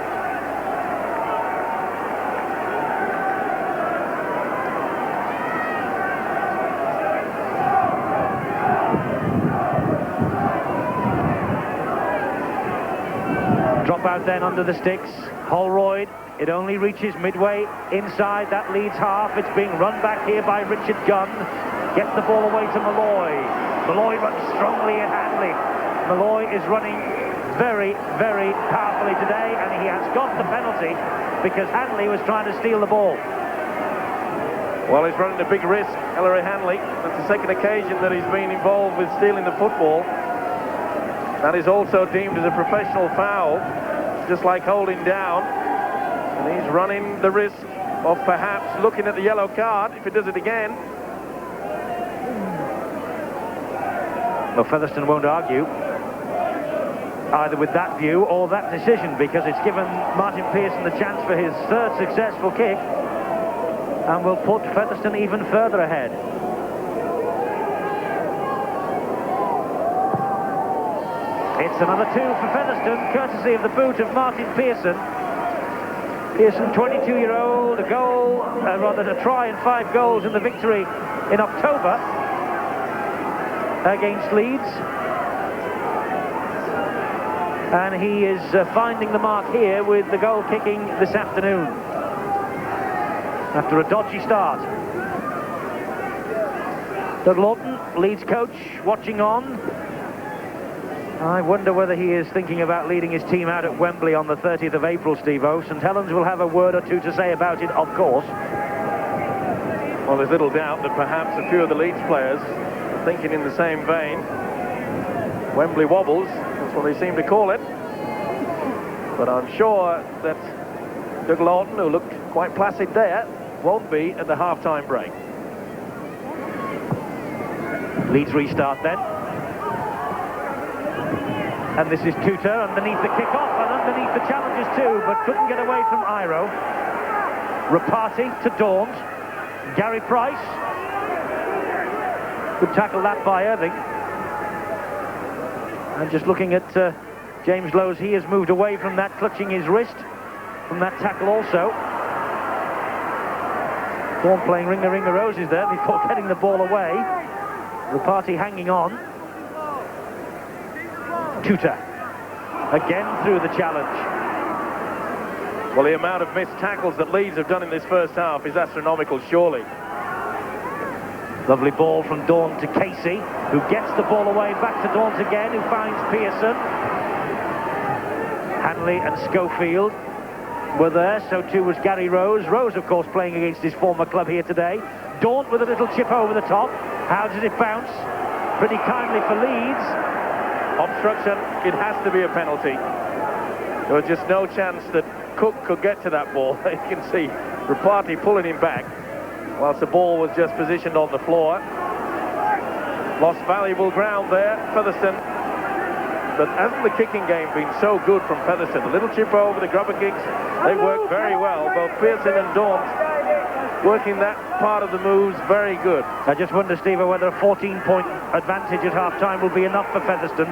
Drop out then under the sticks. Holroyd, it only reaches midway inside that Leeds half. It's being run back here by Richard Gunn. Gets the ball away to Malloy. Malloy runs strongly at Hadley. Malloy is running very, very powerfully today, and he has got the penalty because Hanley was trying to steal the ball. Well, he's running a big risk, Ellery Hanley. That's the second occasion that he's been involved with stealing the football. That is also deemed as a professional foul, just like holding down. And he's running the risk of perhaps looking at the yellow card if he does it again. Well, Featherstone won't argue either with that view or that decision, because it's given Martin Pearson the chance for his third successful kick and will put Featherstone even further ahead. It's another two for Featherstone, courtesy of the boot of Martin Pearson. Pearson, 22-year-old, a goal, rather a try and 5 goals in the victory in October against Leeds. And he is finding the mark here with the goal kicking this afternoon after a dodgy start. Doug Lawton, Leeds coach, watching on. I wonder whether he is thinking about leading his team out at Wembley on the 30th of April, Steve-O. St Helens will have a word or two to say about it, of course. Well, there's little doubt that perhaps a few of the Leeds players are thinking in the same vein. Wembley wobbles, that's what they seem to call it. But I'm sure that Doug Lawton, who looked quite placid there, won't be at the half-time break. Leeds restart then. And this is Tutor underneath the kick-off and underneath the challenges too, but couldn't get away from Iro. Rapati to Daunt. Gary Price. Good tackle that by Irving. And just looking at James Lowes, he has moved away from that, clutching his wrist from that tackle also. Daunt playing ring-a-ring-a roses there before getting the ball away. Rapati hanging on. Tutor again through the challenge. Well, the amount of missed tackles that Leeds have done in this first half is astronomical, surely. Lovely ball from Daunt to Casey, who gets the ball away back to Daunt again, who finds Pearson. Hanley and Schofield were there, so too was Gary Rose. Rose, of course, playing against his former club here today. Daunt with a little chip over the top. How does it bounce? Pretty kindly for Leeds. Obstruction, it has to be a penalty. There was just no chance that Cook could get to that ball. You can see Rapati pulling him back whilst the ball was just positioned on the floor. Lost valuable ground there, Featherstone. But hasn't the kicking game been so good from Featherstone? A little chip over, the grubber kicks, they work very well. Both Pearson and Daunt working that part of the moves very good. I just wonder, Steve, whether a 14-point advantage at half-time will be enough for Featherstone,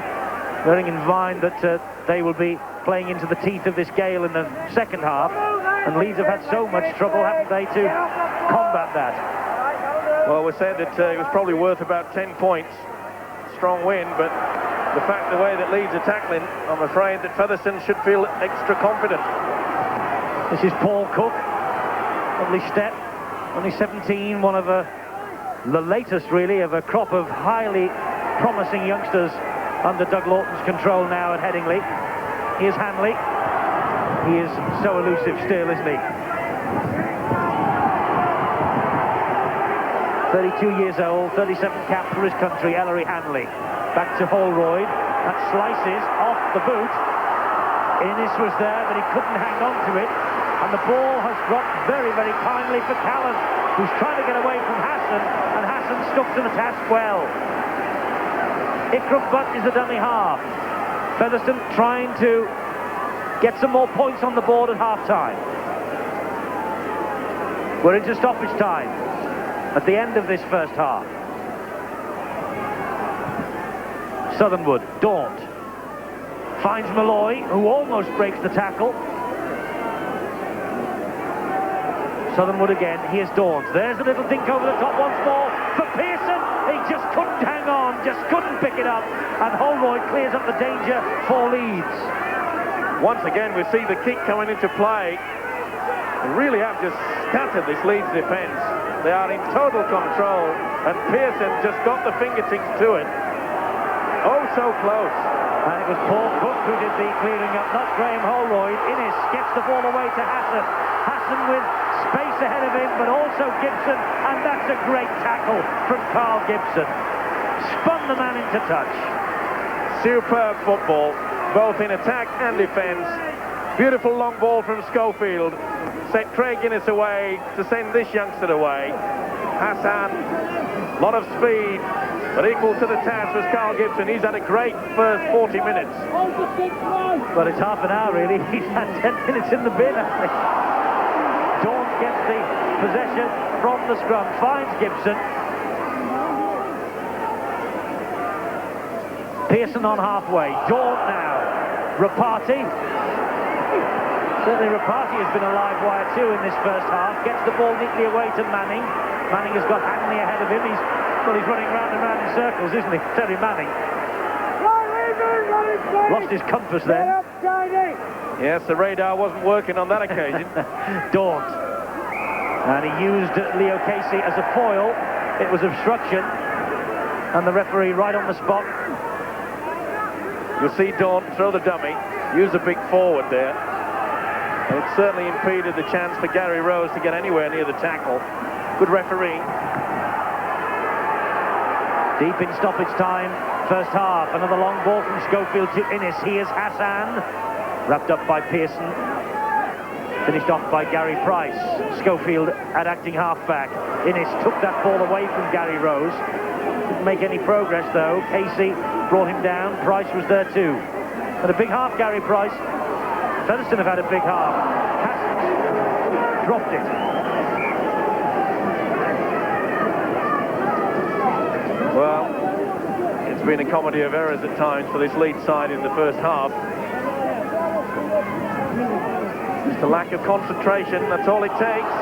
bearing in mind that they will be playing into the teeth of this gale in the second half, and Leeds have had so much trouble, haven't they, to combat that. Well, we said that it was probably worth about 10 points. strong wind, but the way that Leeds are tackling, I'm afraid that Featherstone should feel extra confident. This is Paul Cook, lovely step, only 17, one of the latest really of a crop of highly promising youngsters under Doug Lawton's control now at Headingley. Here's Hanley. He is so elusive still, isn't he? 32 years old, 37 caps for his country, Ellery Hanley. Back to Holroyd, that slices off the boot. Innes was there, but he couldn't hang on to it. And the ball has dropped very, very kindly for Callan, who's trying to get away from Hassan, and Hassan stuck to the task well. Ikram Butt is the dummy half. Featherstone trying to get some more points on the board at half-time. We're into stoppage time at the end of this first half. Southernwood, Daunt, finds Malloy, who almost breaks the tackle. Southernwood again, here's Daunt. There's a little dink over the top once more for Pearson. He just couldn't hang on, just couldn't pick it up. And Holroyd clears up the danger for Leeds. Once again, we see the kick coming into play. They really have just scattered this Leeds defence. They are in total control, and Pearson just got the fingertips to it. Oh, so close. And it was Paul Cook who did the clearing up, not Graham Holroyd. Innes gets the ball away to Hassan. Hassan with space ahead of him, but also Gibson, and that's a great tackle from Carl Gibson. Spun the man into touch. Superb football, both in attack and defence. Beautiful long ball from Schofield. Sent Craig Innes away to send this youngster away. Hassan, a lot of speed, but equal to the task was Carl Gibson. He's had a great first 40 minutes. But it's half an hour really. He's had 10 minutes in the bin, hasn't he? Daunt gets the possession from the scrum, finds Gibson. Pearson on halfway. Daunt now. Rapati. Certainly Rapati has been a live wire too in this first half. Gets the ball neatly away to Manning. Manning has got Hanley ahead of him. He's running round and round in circles, isn't he? Terry Manning. Lost his compass then. Yes, the radar wasn't working on that occasion. Daunt. And he used Leo Casey as a foil. It was obstruction. And the referee right on the spot. You'll see Daunt throw the dummy, use a big forward there. And it certainly impeded the chance for Gary Rose to get anywhere near the tackle. Good referee. Deep in stoppage time, first half. Another long ball from Schofield to Innes. Here's Hassan. Wrapped up by Pearson. Finished off by Gary Price. Schofield at acting halfback. Innes took that ball away from Gary Rose. Didn't make any progress though. Casey brought him down. Price was there too. And a big half, Gary Price. Featherstone have had a big half. Hassan dropped it. Well, it's been a comedy of errors at times for this Leeds side in the first half. Just a lack of concentration, that's all it takes.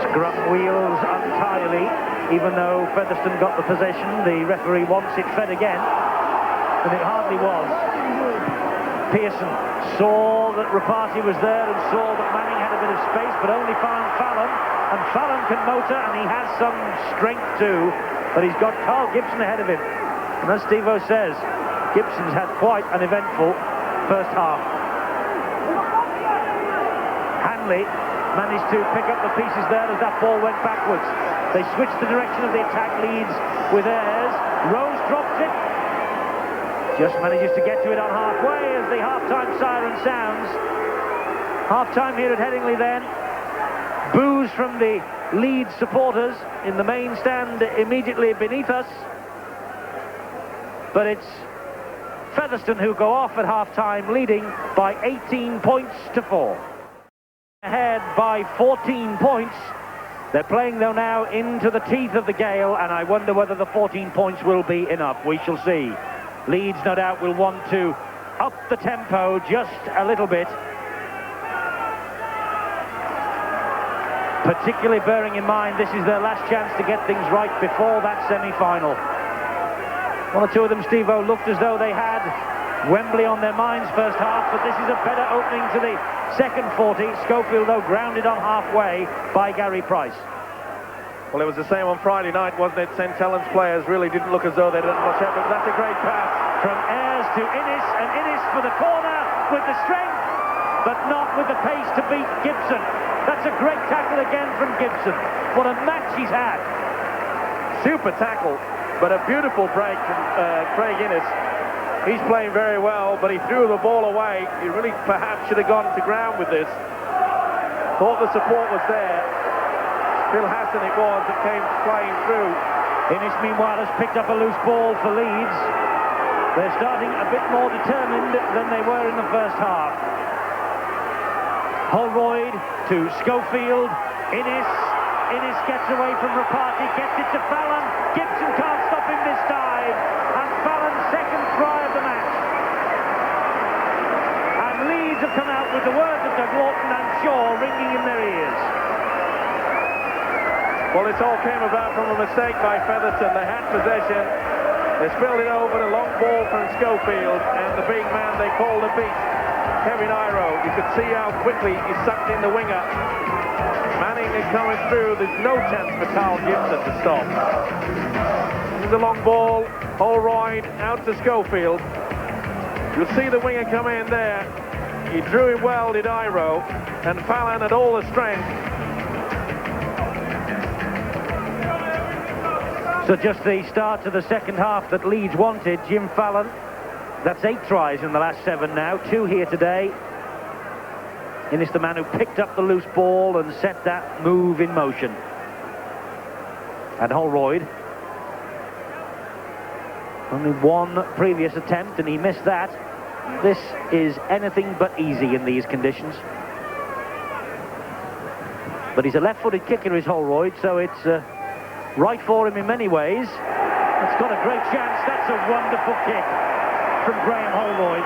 Scrum wheels entirely, even though Featherstone got the possession. The referee wants it fed again, and it hardly was. Pearson saw that Rapati was there and saw that Manning had a bit of space, but only found Fallon. And Fallon can motor, and he has some strength too, but he's got Carl Gibson ahead of him. And as Steve-O says, Gibson's had quite an eventful first half. Hanley managed to pick up the pieces there as that ball went backwards. They switched the direction of the attack. Leeds with theirs. Rose drops it. Just manages to get to it on halfway as the half-time siren sounds. Half-time here at Headingley then. Boos from the Leeds supporters in the main stand immediately beneath us. But it's Featherstone who go off at half-time, leading by 18 points to 4. Ahead by 14 points. They're playing though now into the teeth of the gale, and I wonder whether the 14 points will be enough. We shall see. Leeds no doubt will want to up the tempo just a little bit, particularly bearing in mind this is their last chance to get things right before that semi-final. One or two of them, Steve-O, looked as though they had Wembley on their minds first half, but this is a better opening to the second 40. Schofield, though, grounded on halfway by Gary Price. Well, it was the same on Friday night, wasn't it? St. Helens players really didn't look as though they didn't much effort. That's a great pass. From Ayres to Innes, and Innes for the corner with the strength, but not with the pace to beat Gibson. That's a great tackle again from Gibson. What a match he's had. Super tackle, but a beautiful break from Craig Innes. He's playing very well, but he threw the ball away. He really perhaps should have gone to ground with this. Thought the support was there. Phil Hassan it was that came flying through. Innes, meanwhile, has picked up a loose ball for Leeds. They're starting a bit more determined than they were in the first half. Holroyd to Schofield. Innes gets away from Rapati, gets it to Fallon. Gibson can't stop him this time. And Fallon's second try of the match. And Leeds have come out with the words of Doug Lawton and Shaw ringing in their ears. Well, this all came about from a mistake by Featherstone. They had possession. They spilled it over, a long ball from Schofield, and the big man they called a beast, Kevin Iro. You could see how quickly he sucked in the winger. Manning is coming through. There's no chance for Carl Gibson to stop. This is a long ball. Holroyd out to Schofield. You'll see the winger come in there. He drew him well, did Iro, and Fallon had all the strength. So just the start to the second half that Leeds wanted. Jim Fallon, that's 8 tries in the last 7 now, 2 here today. Innes, the man who picked up the loose ball and set that move in motion. And Holroyd, only one previous attempt and he missed that. This is anything but easy in these conditions. But he's a left-footed kicker, is Holroyd, so it's right for him in many ways. It's got a great chance. That's a wonderful kick from Graham Holroyd.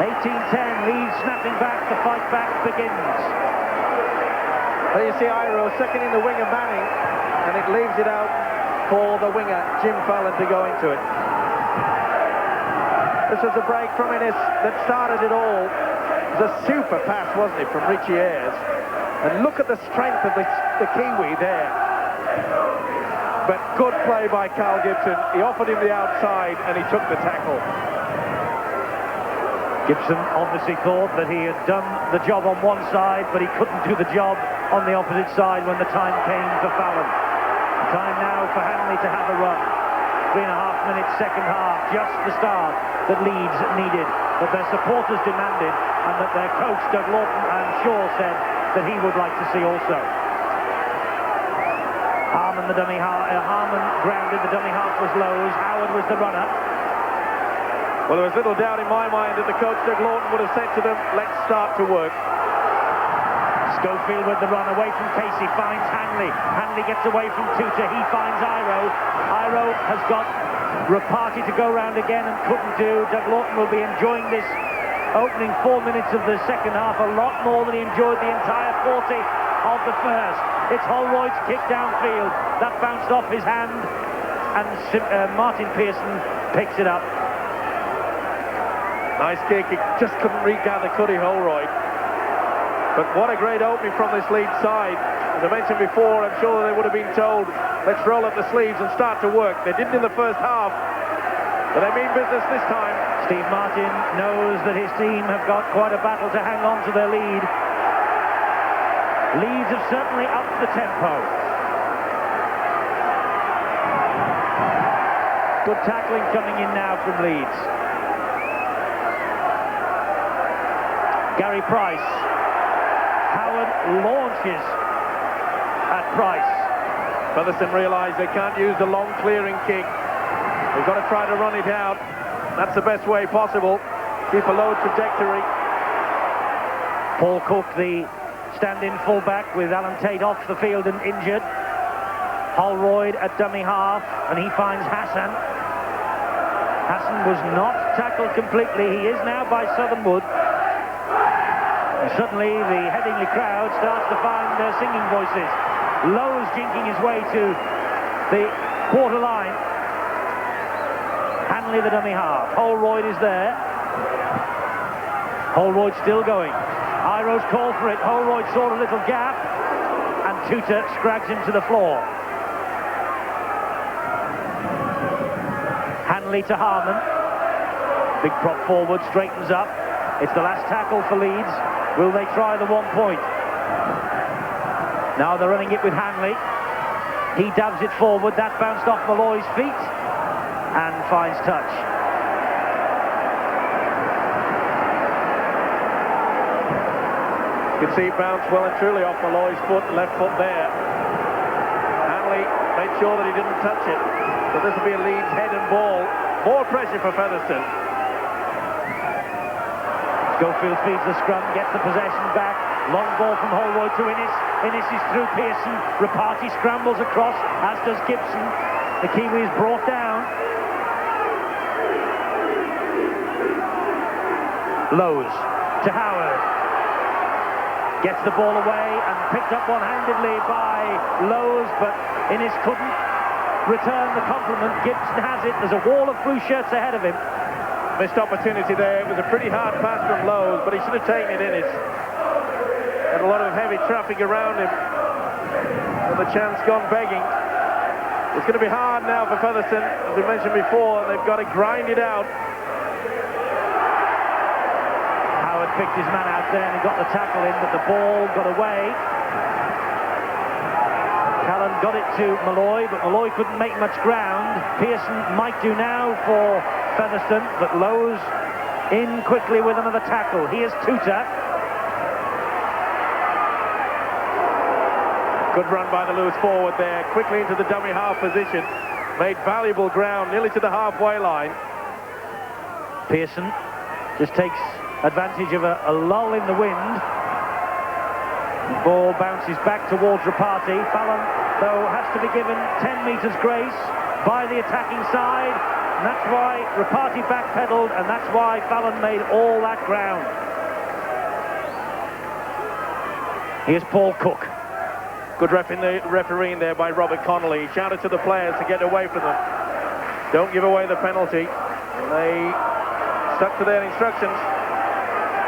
18-10, Leeds snapping back. The fight back begins. Well, you see Iro second in the winger Manning, and it leaves it out for the winger Jim Fallon to go into it. This was a break from Innes that started it all. It was a super pass, wasn't it, from Richie Ayres? And look at the strength of the Kiwi there. But good play by Carl Gibson. He offered him the outside and he took the tackle. Gibson obviously thought that he had done the job on one side, but he couldn't do the job on the opposite side when the time came for Fallon. Time now for Hanley to have a run. 3.5 minutes, second half, just the start that Leeds needed, that their supporters demanded, and that their coach, Doug Lawton, and Shaw said that he would like to see also. Harmon grounded, the dummy half was Lowe's, Howard was the runner. Well, there was little doubt in my mind that the coach, Doug Lawton, would have said to them, let's start to work. Schofield with the run away from Casey, finds Hanley. Hanley gets away from Tuta, he finds Iro. Iro has got Rapati to go round again and couldn't do. Doug Lawton will be enjoying this opening 4 minutes of the second half a lot more than he enjoyed the entire 40 of the first. It's Holroyd's kick downfield. That bounced off his hand, and Martin Pearson picks it up. Nice kick, he just couldn't regather, could he, Holroyd? But what a great opening from this Leeds side. As I mentioned before, I'm sure they would have been told, let's roll up the sleeves and start to work. They didn't in the first half, but they mean business this time. Steve Martin knows that his team have got quite a battle to hang on to their lead. Leeds have certainly upped the tempo. Good tackling coming in now from Leeds. Gary Price. Howard launches at Price. Featherstone realise they can't use the long clearing kick. They've got to try to run it out. That's the best way possible. Keep a low trajectory. Paul Cook, the stand-in fullback, with Alan Tate off the field and injured. Holroyd at dummy half, and he finds Hassan. Hassan was not tackled completely. He is now by Southernwood. And suddenly the Headingley crowd starts to find their singing voices. Lowe's jinking his way to the quarter line. Hanley, the dummy half. Holroyd is there. Holroyd still going. Iro's called for it. Holroyd saw a little gap, and Tutor scrags him to the floor. Hanley to Harman. Big prop forward, straightens up. It's the last tackle for Leeds. Will they try the 1 point? Now they're running it with Hanley. He dabs it forward. That bounced off Malloy's feet and finds touch. You can see it bounce well and truly off Malloy's foot, left foot there. Hanley made sure that he didn't touch it. So this will be a Leeds head and ball. More pressure for Featherstone. Schofield feeds the scrum, gets the possession back. Long ball from Holroyd to Innes. Innes is through Pearson. Rapati scrambles across, as does Gibson. The Kiwi is brought down. Lowe's to Howard. Gets the ball away and picked up one-handedly by Lowe's, but Innes couldn't return the compliment. Gibson has it. There's a wall of blue shirts ahead of him. Missed opportunity there. It was a pretty hard pass from Lowe's, but he should have taken it in. Had a lot of heavy traffic around him, and the chance gone begging. It's going to be hard now for Featherstone, as we mentioned before. They've got to grind it out. Howard picked his man out there and he got the tackle in, but the ball got away. Callan got it to Malloy, but Malloy couldn't make much ground. Pearson might do now for Featherstone, but Lowe's in quickly with another tackle. Here's Tutor. Good run by the loose forward there, quickly into the dummy half position. Made valuable ground, nearly to the halfway line. Pearson just takes advantage of a lull in the wind. The ball bounces back towards Rapati. Fallon, though, has to be given 10 metres grace by the attacking side. And that's why Rapati backpedaled, and that's why Fallon made all that ground. Here's Paul Cook. Good refereeing there by Robert Connolly. He shouted to the players to get away from them. Don't give away the penalty. And they stuck to their instructions.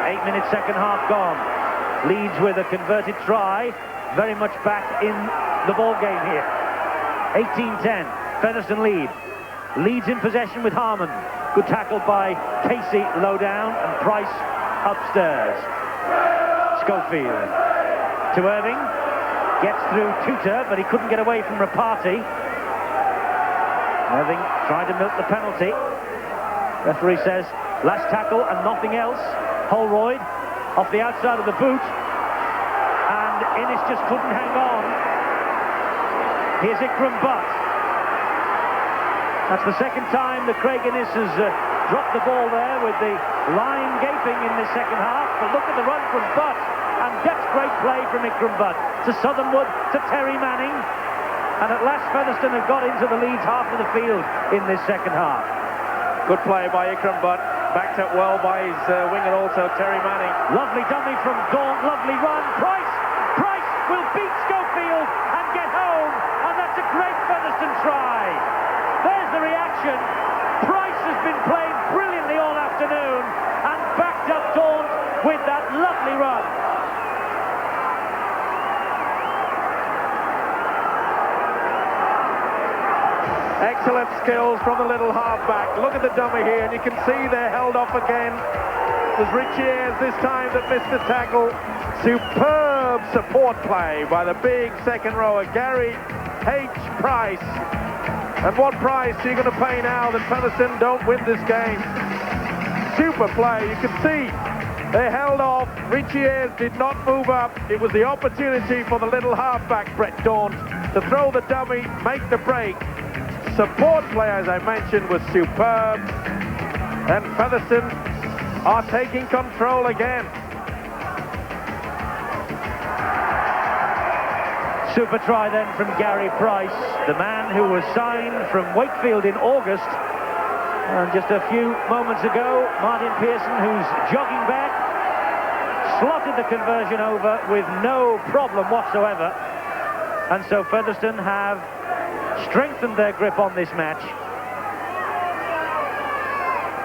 8-minute second half gone. Leeds with a converted try. Very much back in the ball game here. 18-10. Featherstone lead. Leeds in possession with Harman. Good tackle by Casey low down and Price upstairs. Schofield to Irving. Gets through Tutor, but he couldn't get away from Rapati. Irving tried to milk the penalty. Referee says last tackle and nothing else. Holroyd off the outside of the boot, and Innes just couldn't hang on. Here's Ikram Butt. That's the second time that Craig Innes has dropped the ball there, with the line gaping in this second half. But look at the run from Butt, and that's great play from Ikram Butt to Southernwood, to Terry Manning, and at last Featherstone have got into the Leeds half of the field in this second half. Good play by Ikram Butt, backed up well by his winger also, Terry Manning. Lovely dummy from Gaunt, lovely run. Price will beat Schofield and get home, and that's a great Featherstone try. There's the reaction. Price has been playing brilliantly all afternoon and backed up Gaunt with that lovely run. Excellent skills from the little halfback. Look at the dummy here, and you can see they're held off again. There's Richie this time that missed the tackle. Superb support play by the big second rower, Gary H. Price. And what price are you going to pay now that Featherstone don't win this game? Super play. You can see they held off. Richie did not move up. It was the opportunity for the little halfback, Brett Daunt, to throw the dummy, make the break. Support play, as I mentioned, was superb, and Featherstone are taking control again. Super try then from Gary Price, the man who was signed from Wakefield in August, and just a few moments ago Martin Pearson, who's jogging back, slotted the conversion over with no problem whatsoever, and so Featherstone have strengthened their grip on this match.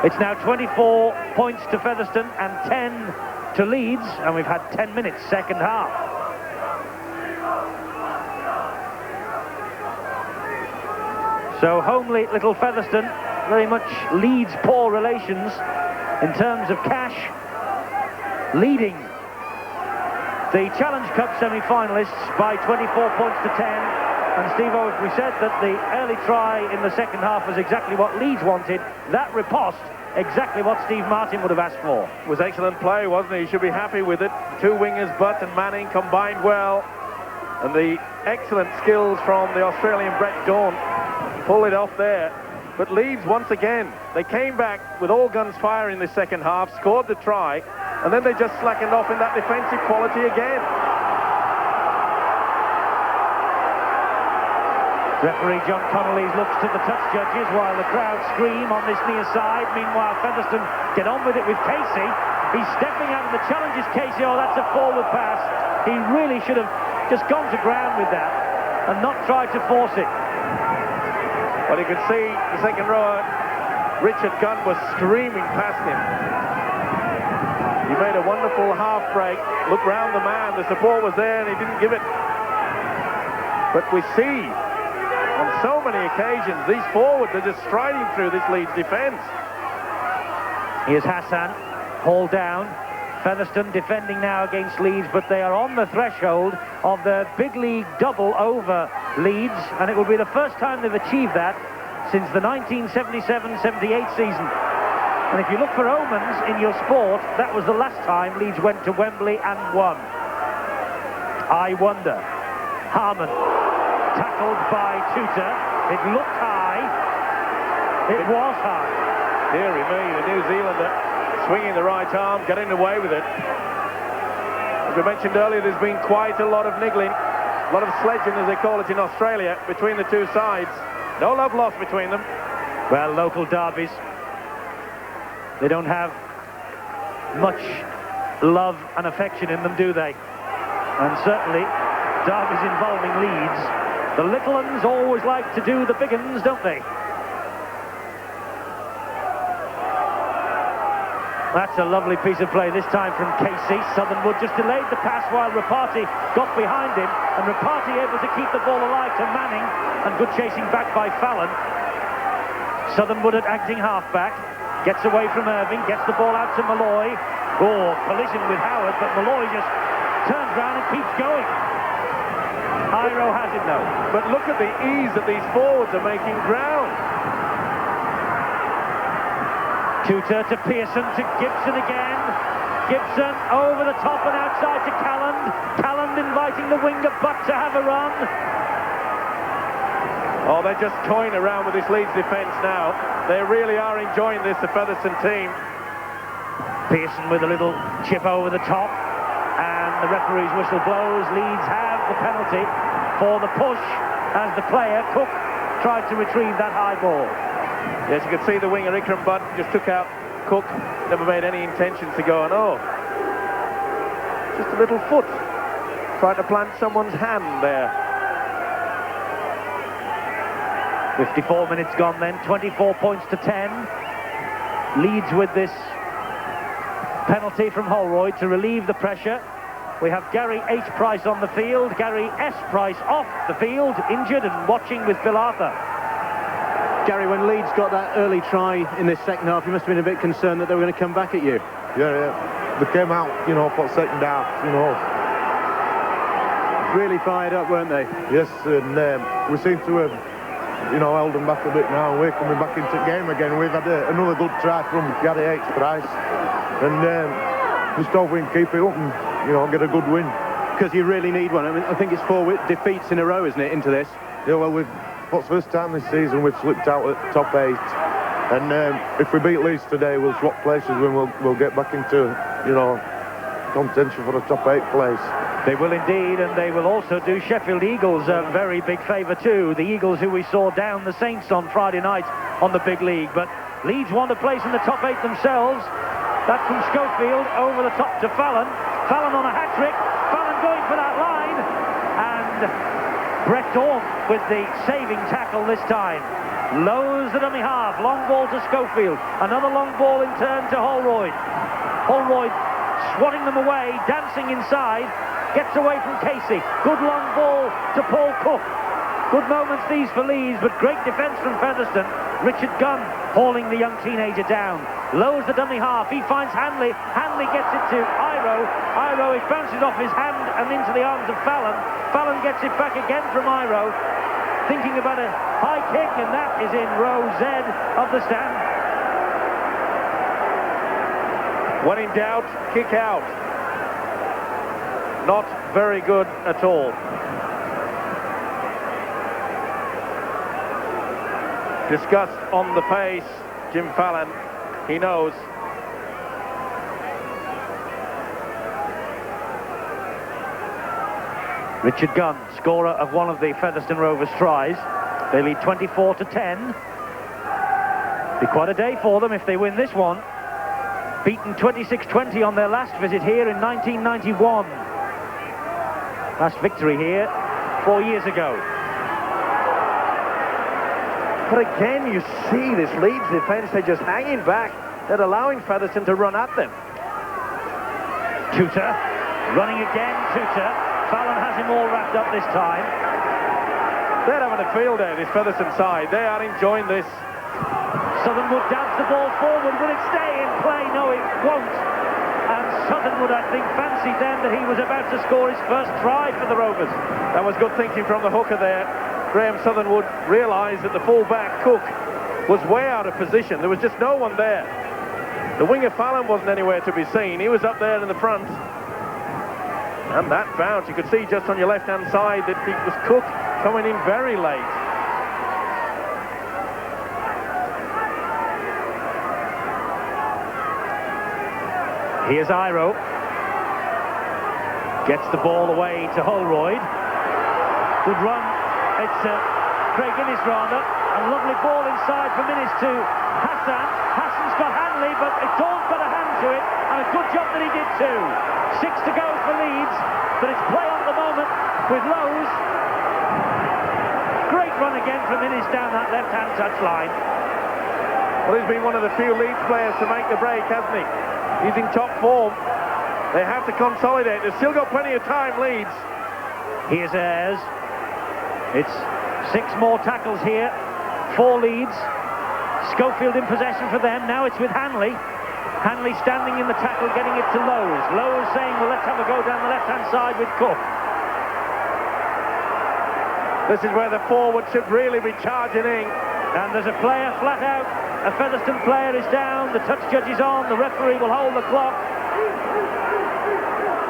It's now 24 points to Featherstone and 10 to Leeds, and we've had 10 minutes second half. So homely little Featherstone, very much Leeds poor relations in terms of cash, leading the Challenge Cup semi-finalists by 24 points to 10. And Steve-O, if we said that the early try in the second half was exactly what Leeds wanted, that riposte exactly what Steve Martin would have asked for. It was excellent play, wasn't he? He should be happy with it. The two wingers, Butt and Manning, combined well. And the excellent skills from the Australian Brett Dawn pull it off there. But Leeds, once again, they came back with all guns firing in the second half, scored the try, and then they just slackened off in that defensive quality again. Referee John Connolly looks to the touch judges while the crowd scream on this near side. Meanwhile, Featherstone get on with it with Casey. He's stepping out and the challenge is Casey. Oh, that's a forward pass. He really should have just gone to ground with that and not tried to force it. Well, you can see the second rower, Richard Gunn, was streaming past him. He made a wonderful half break, looked round the man, the support was there and he didn't give it. But we see on so many occasions these forwards are just striding through this Leeds defence. Here's Hassan, hauled down. Featherstone defending now against Leeds, but they are on the threshold of the big league double over Leeds, and it will be the first time they've achieved that since the 1977-78 season. And if you look for omens in your sport, that was the last time Leeds went to Wembley and won. I wonder. Harmon, tackled by Tutor. It looked high. It was high. Deary me, the New Zealander swinging the right arm, getting away with it. As we mentioned earlier, there's been quite a lot of niggling, a lot of sledging, as they call it in Australia, between the two sides. No love lost between them. Well, local derbies, they don't have much love and affection in them, do they? And certainly, derbies involving Leeds, the little uns always like to do the big uns, don't they? That's a lovely piece of play, this time from Casey. Southernwood just delayed the pass while Rapati got behind him, and Rapati able to keep the ball alive to Manning, and good chasing back by Fallon. Southernwood at acting halfback, gets away from Irving, gets the ball out to Malloy. Oh, collision with Howard, but Malloy just turns round and keeps going. Iro has it though. But look at the ease that these forwards are making ground. Tutor to Pearson to Gibson again. Gibson over the top and outside to Calland. Calland inviting the winger Butt to have a run. Oh, they're just toying around with this Leeds defence now. They really are enjoying this, the Featherstone team. Pearson with a little chip over the top, and the referee's whistle blows. Leeds have the penalty for the push as the player, Cook, tried to retrieve that high ball. Yes, you can see the winger Ikram Butt just took out Cook, never made any intentions to go on. Oh, just a little foot trying to plant someone's hand there. 54 minutes gone then, 24 points to 10. Leeds with this penalty from Holroyd to relieve the pressure. We have Gary H. Price on the field, Gary S. Price off the field, injured and watching with Bill Arthur. Gary, when Leeds got that early try in this second half, you must have been a bit concerned that they were going to come back at you. Yeah. They came out, for second half, Really fired up, weren't they? Yes, and we seem to have, held them back a bit now. We're coming back into the game again. We've had another good try from Gary H. Price. And just hope we can keep it up and, get a good win. Because you really need one. I mean, I think it's 4 defeats in a row, isn't it, into this? Yeah, well, what's the first time this season we've slipped out at top 8, and if we beat Leeds today, we'll swap places when we'll get back into contention for the top 8 place. They will indeed, and they will also do Sheffield Eagles a very big favour too. The Eagles who we saw down the Saints on Friday night on the big league, but Leeds want a place in the top 8 themselves. That from Schofield over the top to Fallon. Fallon on a hat-trick. Fallon going for that line, and Brett Dawn with the saving tackle this time. Lows the dummy half, long ball to Schofield. Another long ball in turn to Holroyd. Holroyd swatting them away, dancing inside, gets away from Casey. Good long ball to Paul Cook. Good moments these for Leeds, but great defence from Featherstone. Richard Gunn hauling the young teenager down. Lows the dummy half, he finds Hanley. Hanley gets it to Iro. Iro, it bounces off his hand and into the arms of Fallon. Fallon gets it back again from Iro. Thinking about a high kick, and that is in row Z of the stand. When in doubt, kick out. Not very good at all. Disgust on the pace, Jim Fallon, he knows. Richard Gunn, scorer of one of the Featherstone Rovers tries. They lead 24-10. Be quite a day for them if they win this one. Beaten 26-20 on their last visit here in 1991. Last victory here 4 years ago. But again, you see this Leeds defence, they're just hanging back. They're allowing Featherstone to run at them. Tutor, running again, Tutor. Fallon has him all wrapped up this time. They're having a field day, this Featherstone side. They are enjoying this. Southernwood downs the ball forward. Will it stay in play? No, it won't. And Southernwood, I think, fancied then that he was about to score his first try for the Rovers. That was good thinking from the hooker there. Graham Southernwood realised that the full-back Cook was way out of position. There was just no one there. The winger Fallon wasn't anywhere to be seen. He was up there in the front. And that bounce, you could see just on your left-hand side that it was Cook coming in very late. Here's Iro. Gets the ball away to Holroyd. Good run. It's Craig Innes rather. A lovely ball inside from Innes to Hassan. Hassan's got Hanley, but Dawn's got a hand to it. And a good job that he did too. 6 to go for Leeds, but it's play on the moment with Lowe's. Great run again from Innes down that left-hand touchline. Well, he's been one of the few Leeds players to make the break, hasn't he? He's in top form. They have to consolidate. They've still got plenty of time, Leeds. Here's Ayres. It's 6 more tackles here for Leeds. Schofield in possession for them. Now it's with Hanley. Hanley standing in the tackle, getting it to Lowe's. Lowe's saying, well, let's have a go down the left-hand side with Cook. This is where the forward should really be charging in. And there's a player flat out. A Featherstone player is down. The touch judge is on. The referee will hold the clock.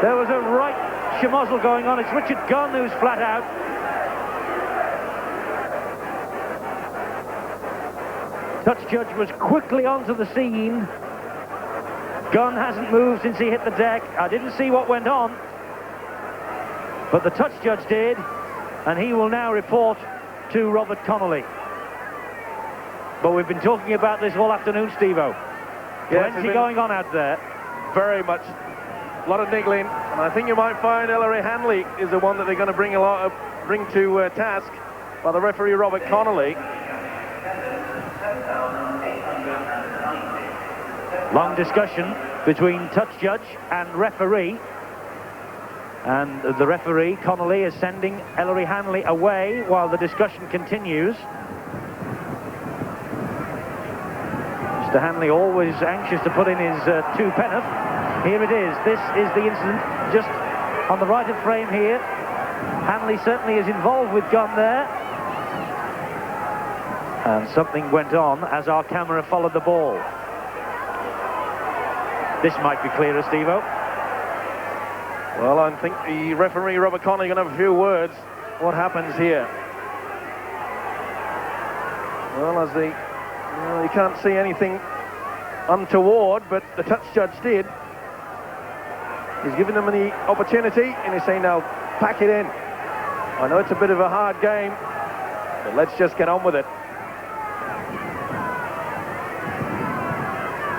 There was a right schmozzle going on. It's Richard Gunn who's flat out. Touch judge was quickly onto the scene. Gunn hasn't moved since he hit the deck. I didn't see what went on, but the touch judge did, and he will now report to Robert Connolly. But we've been talking about this all afternoon, Steve-O. Yes, Plenty going on out there. Very much. A lot of niggling, and I think you might find Ellery Hanley is the one that they're going to bring to task by the referee Robert Connolly. Long discussion between touch judge and referee. And the referee, Connolly, is sending Ellery Hanley away while the discussion continues. Mr. Hanley always anxious to put in his 2 penn'orth. Here it is. This is the incident just on the right of frame here. Hanley certainly is involved with Gunn there. And something went on as our camera followed the ball. This might be clearer, Steve-O. Well, I think the referee, Robert Connolly, going to have a few words. What happens here? Well, as you can't see anything untoward, but the touch judge did. He's given them the opportunity, and he's saying, now, pack it in. I know it's a bit of a hard game, but let's just get on with it.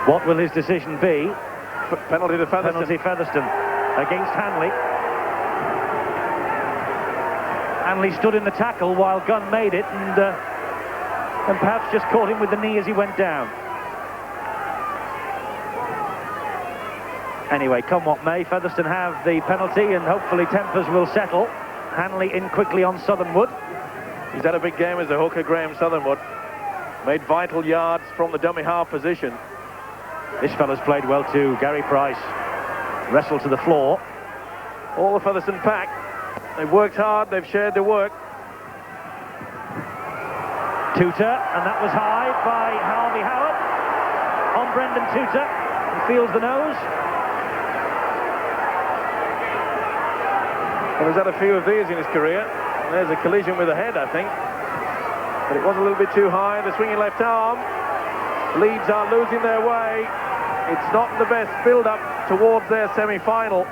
What will his decision be? Penalty to Featherstone. Penalty Featherstone against Hanley. Hanley stood in the tackle while Gunn made it, and perhaps just caught him with the knee as he went down. Anyway, come what may, Featherstone have the penalty, and hopefully tempers will settle. Hanley in quickly on Southernwood. He's had a big game as a hooker, Graham Southernwood. Made vital yards from the dummy half position. This fella's played well too, Gary Price. Wrestled to the floor. All the Featherstone pack. They've worked hard, they've shared the work. Tutor, and that was high by Harvey Howard. On Brendan Tutor, he feels the nose. Well, he's had a few of these in his career. There's a collision with the head, I think. But it was a little bit too high. The swinging left arm. Leeds are losing their way. It's not the best build-up towards their semi-final.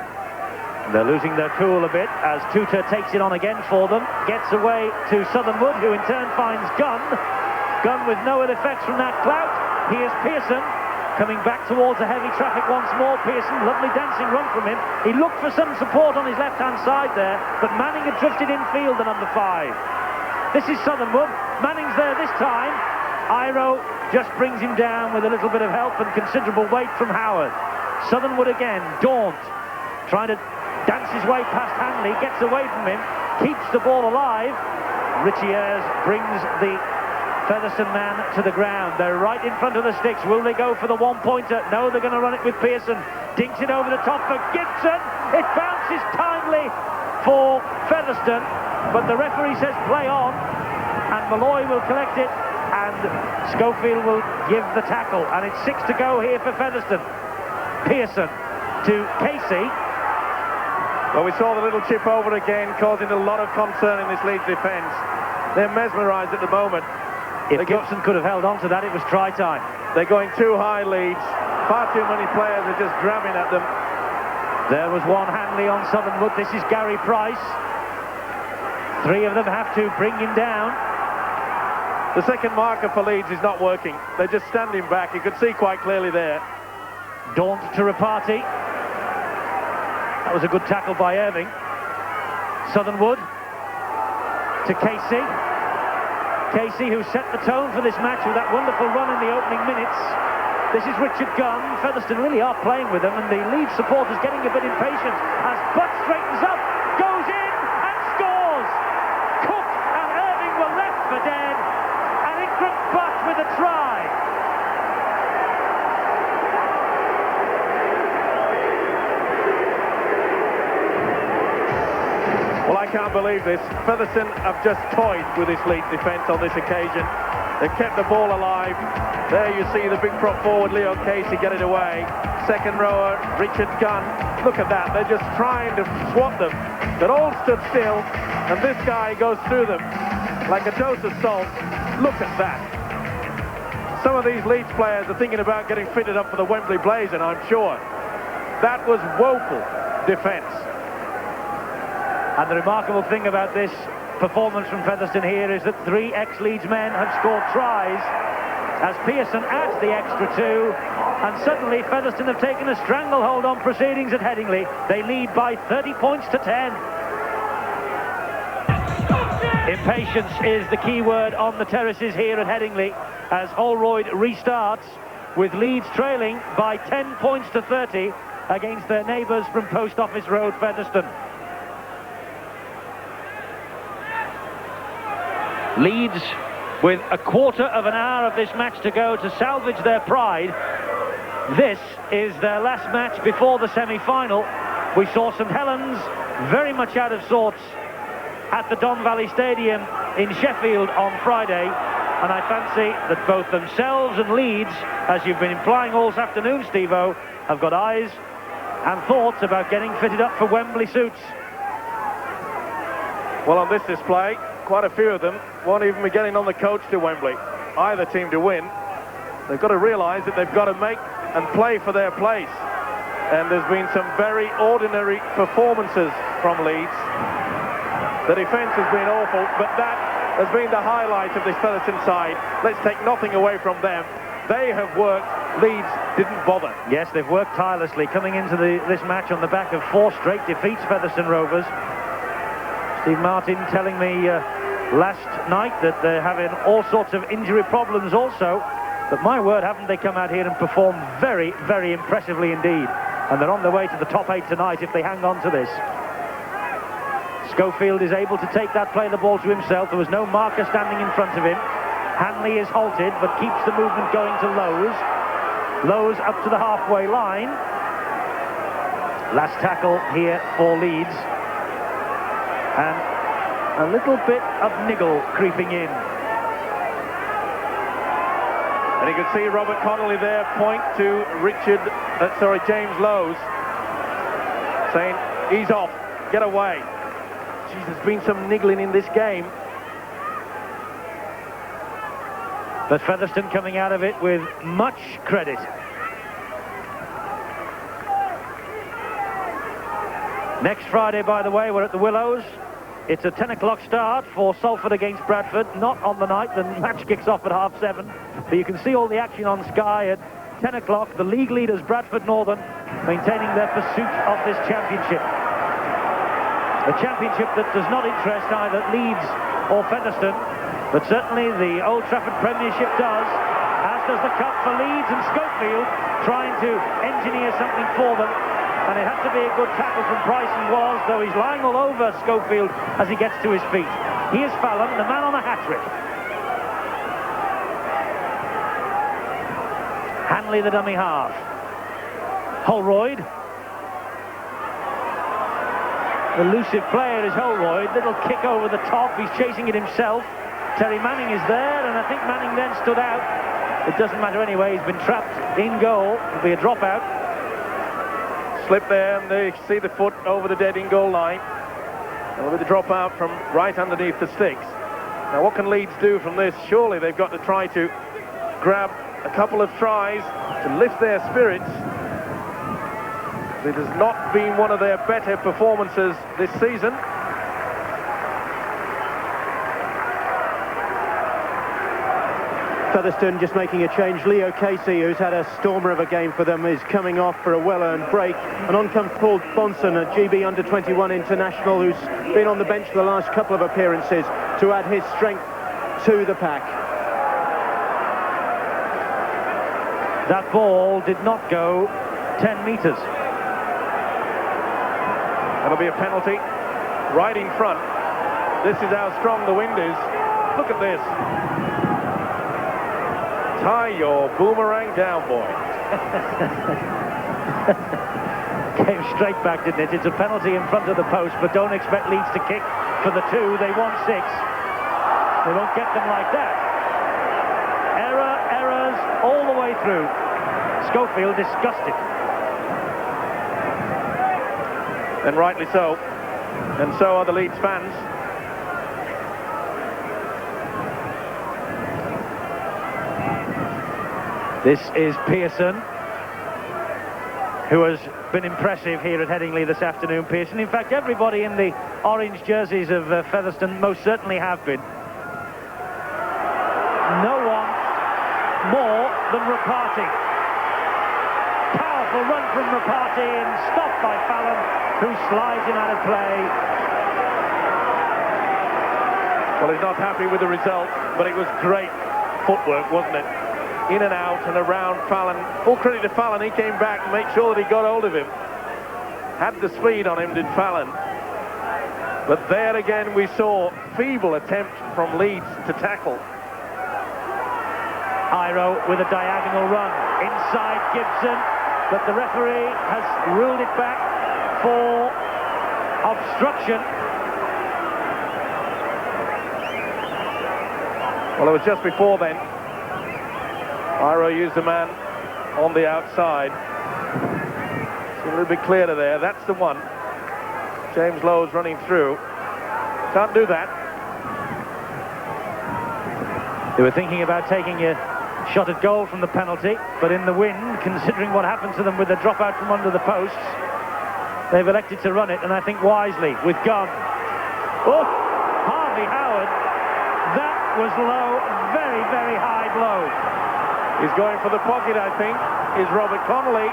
They're losing their cool a bit as Tutor takes it on again for them. Gets away to Southernwood, who in turn finds Gunn. Gunn with no ill effects from that clout. Here's Pearson coming back towards the heavy traffic once more. Pearson, lovely dancing run from him. He looked for some support on his left-hand side there, but Manning had drifted infield, the number 5. This is Southernwood. Manning's there this time. Iro just brings him down with a little bit of help and considerable weight from Howard. Southernwood again, Daunt, trying to dance his way past Hanley, gets away from him, keeps the ball alive. Richie Ayres brings the Featherstone man to the ground. They're right in front of the sticks. Will they go for the one-pointer? No, they're going to run it with Pearson. Dinks it over the top for Gibson. It bounces timely for Featherstone, but the referee says play on, and Malloy will collect it, and Schofield will give the tackle, and it's 6 to go here for Featherstone. Pearson to Casey. Well, we saw the little chip over again, causing a lot of concern in this Leeds defence. They're mesmerised at the moment. If Gibson could have held on to that, it was try time. They're going too high, Leeds. Far too many players are just grabbing at them. There was one Hanley on Southernwood. This is Gary Price. 3 of them have to bring him down. The second marker for Leeds is not working. They're just standing back. You could see quite clearly there. Daunt to Rapati. That was a good tackle by Irving. Southernwood to Casey. Casey, who set the tone for this match with that wonderful run in the opening minutes. This is Richard Gunn. Featherstone really are playing with them, and the Leeds supporters getting a bit impatient as Butt straightens up, goes in and scores. Cook and Irving were left for dead, and Ikram Butt with a try. Well, I can't believe this. Featherstone have just toyed with this Leeds defence on this occasion. They've kept the ball alive. There you see the big prop forward, Leo Casey, get it away. Second rower, Richard Gunn. Look at that. They're just trying to swat them. They're all stood still, and this guy goes through them like a dose of salt. Look at that. Some of these Leeds players are thinking about getting fitted up for the Wembley Blazon, I'm sure. That was woeful defence. And the remarkable thing about this performance from Featherstone here is that 3 ex-Leeds men have scored tries as Pearson adds the extra 2, and suddenly Featherstone have taken a stranglehold on proceedings at Headingley. They lead by 30 points to 10. Impatience is the key word on the terraces here at Headingley as Holroyd restarts with Leeds trailing by 10 points to 30 against their neighbours from Post Office Road, Featherstone. Leeds with a quarter of an hour of this match to go to salvage their pride. This is their last match before the semi-final. We saw St Helens very much out of sorts at the Don Valley Stadium in Sheffield on Friday, and I fancy that both themselves and Leeds, as you've been implying all this afternoon, Steve-O, have got eyes and thoughts about getting fitted up for Wembley suits. Well, on this display, quite a few of them won't even be getting on the coach to Wembley. Either team to win, they've got to realise that they've got to make and play for their place. And there's been some very ordinary performances from Leeds. The defence has been awful, but that has been the highlight of this Featherstone side. Let's take nothing away from them. They have worked. Leeds didn't bother. Yes, they've worked tirelessly, coming into this match on the back of 4 straight defeats, Featherstone Rovers. Steve Martin telling me last night that they're having all sorts of injury problems also. But my word, haven't they come out here and performed very, very impressively indeed. And they're on their way to the top 8 tonight if they hang on to this. Schofield is able to take that, play the ball to himself. There was no marker standing in front of him. Hanley is halted, but keeps the movement going to Lowe's. Lowe's up to the halfway line. Last tackle here for Leeds. And a little bit of niggle creeping in. And you can see Robert Connolly there point to James Lowe's, saying, ease off, get away. Jeez, there's been some niggling in this game. But Featherstone coming out of it with much credit. Next Friday, by the way, we're at the Willows. It's a 10 o'clock start for Salford against Bradford, not on the night. The match kicks off at 7:30. But you can see all the action on Sky at 10 o'clock. The league leaders, Bradford Northern, maintaining their pursuit of this championship. A championship that does not interest either Leeds or Featherstone, but certainly the Old Trafford Premiership does, as does the Cup for Leeds, and Schofield trying to engineer something for them. And it had to be a good tackle from Bryson Was, though he's lying all over Schofield as he gets to his feet. Here's Fallon, the man on a hat-trick. Hanley, the dummy half. Holroyd. Elusive player is Holroyd. Little kick over the top. He's chasing it himself. Terry Manning is there, and I think Manning then stood out. It doesn't matter anyway. He's been trapped in goal. It'll be a dropout. Slip there, and they see the foot over the dead in goal line. And with the dropout from right underneath the sticks. Now, what can Leeds do from this? Surely they've got to try to grab a couple of tries to lift their spirits. It has not been one of their better performances this season. Featherstone just making a change. Leo Casey, who's had a stormer of a game for them, is coming off for a well-earned break. And on comes Paul Bonson, a GB under-21 international who's been on the bench for the last couple of appearances to add his strength to the pack. That ball did not go 10 metres. That'll be a penalty right in front. This is how strong the wind is. Look at this. Tie your boomerang down, boy. Came straight back, didn't it? It's a penalty in front of the post, but don't expect Leeds to kick for the 2. They want 6. They won't get them like that. Errors all the way through. Schofield disgusted. And rightly so. And so are the Leeds fans. This is Pearson, who has been impressive here at Headingley this afternoon. Pearson, in fact, everybody in the orange jerseys of Featherstone most certainly have been. No one more than Rapati. Powerful run from Rapati and stopped by Fallon, who slides him out of play. Well, he's not happy with the result, but it was great footwork, wasn't it? In and out and around Fallon. Full credit to Fallon. He came back and made sure that he got hold of him. Had the speed on him, did Fallon. But there again we saw feeble attempt from Leeds to tackle. Iro with a diagonal run inside Gibson, but the referee has ruled it back for obstruction. Well, it was just before then. Iro used a man on the outside. It's a little bit clearer there. That's the one. James Lowe's running through. Can't do that. They were thinking about taking a shot at goal from the penalty, but in the wind, considering what happened to them with the dropout from under the posts, they've elected to run it, and I think wisely, with Gunn. Oh, Harvey Howard. That was low, very, very high blow. He's going for the pocket, I think, is Robert Connolly.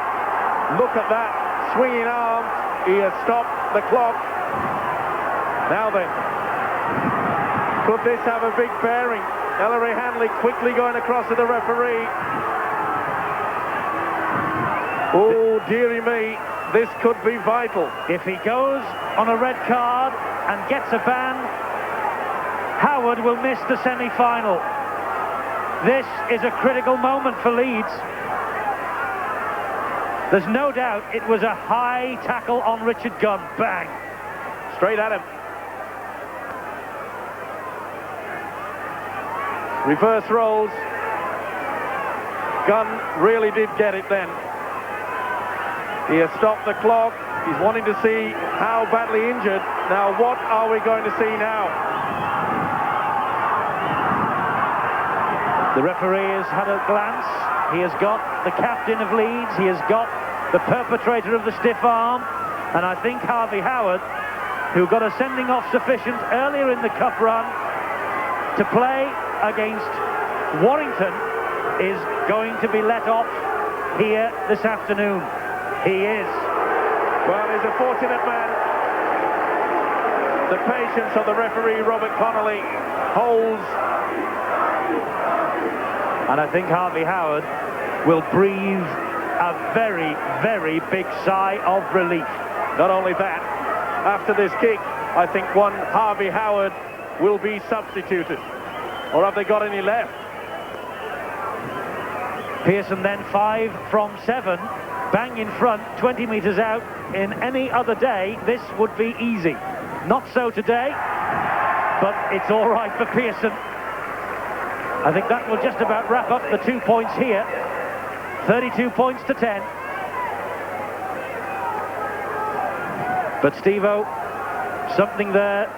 Look at that swinging arm. He has stopped the clock. Now then, could this have a big bearing? Ellery Hanley quickly going across to the referee. Oh, dearie me, this could be vital. If he goes on a red card and gets a ban, Howard will miss the semi-final. This is a critical moment for Leeds. There's no doubt it was a high tackle on Richard Gunn. Bang. Straight at him. Reverse rolls. Gunn really did get it then. He has stopped the clock. He's wanting to see how badly injured. Now what are we going to see now? The referee has had a glance. He has got the captain of Leeds. He has got the perpetrator of the stiff arm. And I think Harvey Howard, who got a sending off sufficient earlier in the cup run to play against Warrington, is going to be let off here this afternoon. He is. Well, he's a fortunate man. The patience of the referee, Robert Connolly, holds. And I think Harvey Howard will breathe a very, very big sigh of relief. Not only that, after this kick, I think one Harvey Howard will be substituted. Or have they got any left? Pearson then 5 from 7. Bang in front, 20 metres out. In any other day, this would be easy. Not so today, but it's all right for Pearson. I think that will just about wrap up the 2 points here. 32 points to 10. But Steve-O, something there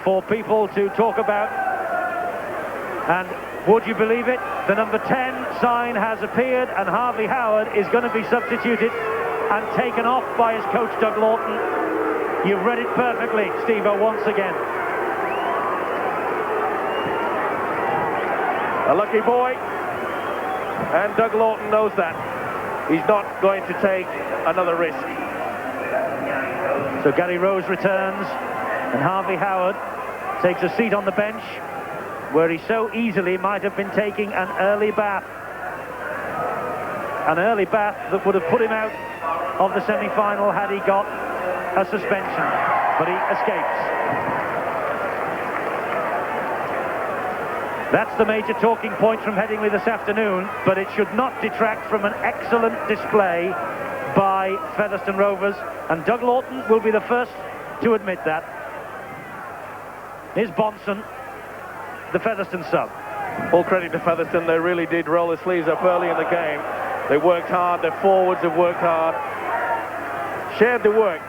for people to talk about. And would you believe it? The number 10 sign has appeared, and Harvey Howard is going to be substituted and taken off by his coach, Doug Lawton. You've read it perfectly, Steve-O, once again. A lucky boy, and Doug Lawton knows that. He's not going to take another risk. So Gary Rose returns, and Harvey Howard takes a seat on the bench, where he so easily might have been taking an early bath. An early bath that would have put him out of the semi-final had he got a suspension. But he escapes. That's the major talking point from Headingley this afternoon, but it should not detract from an excellent display by Featherstone Rovers, and Doug Lawton will be the first to admit that. Here's Bonson, the Featherstone sub. All credit to Featherstone, they really did roll their sleeves up early in the game. They worked hard, their forwards have worked hard, shared the work,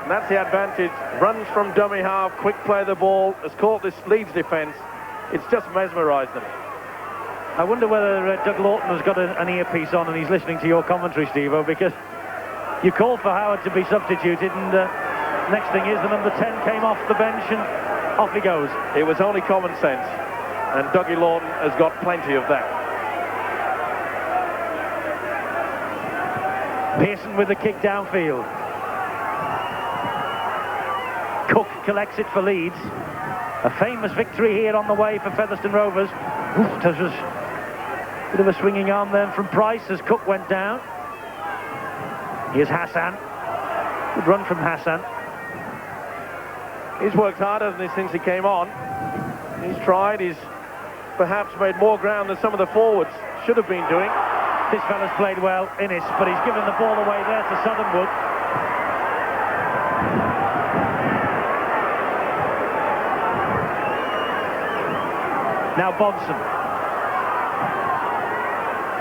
and that's the advantage. Runs from dummy half, quick play of the ball, has caught this Leeds defence. It's just mesmerised them. I wonder whether Doug Lawton has got an earpiece on and he's listening to your commentary, Steve-O, because you called for Howard to be substituted, and next thing is the number 10 came off the bench and off he goes. It was only common sense, and Dougie Lawton has got plenty of that. Pearson with the kick downfield. Cook collects it for Leeds. A famous victory here on the way for Featherstone Rovers. Oof, there's a bit of a swinging arm then from Price as Cook went down. Here's Hassan. Good run from Hassan. He's worked hard, hasn't he, since he came on. He's tried, he's perhaps made more ground than some of the forwards should have been doing. This fella's played well, Innes, but he's given the ball away there to Southernwood. Now Bonson.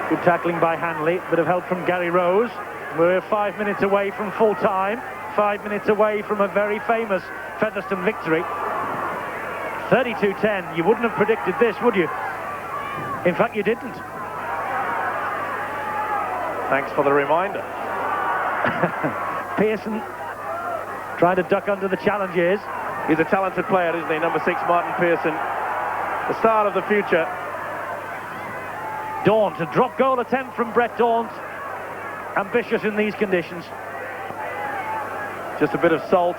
Good tackling by Hanley, bit of help from Gary Rose. We're 5 minutes away from full time, 5 minutes away from a very famous Featherstone victory. 32-10, you wouldn't have predicted this, would you? In fact, you didn't. Thanks for the reminder. Pearson trying to duck under the challenges. He's a talented player, isn't he? Number 6, Martin Pearson. The start of the future. Daunt, a drop goal attempt from Brett Daunt. Ambitious in these conditions. Just a bit of salt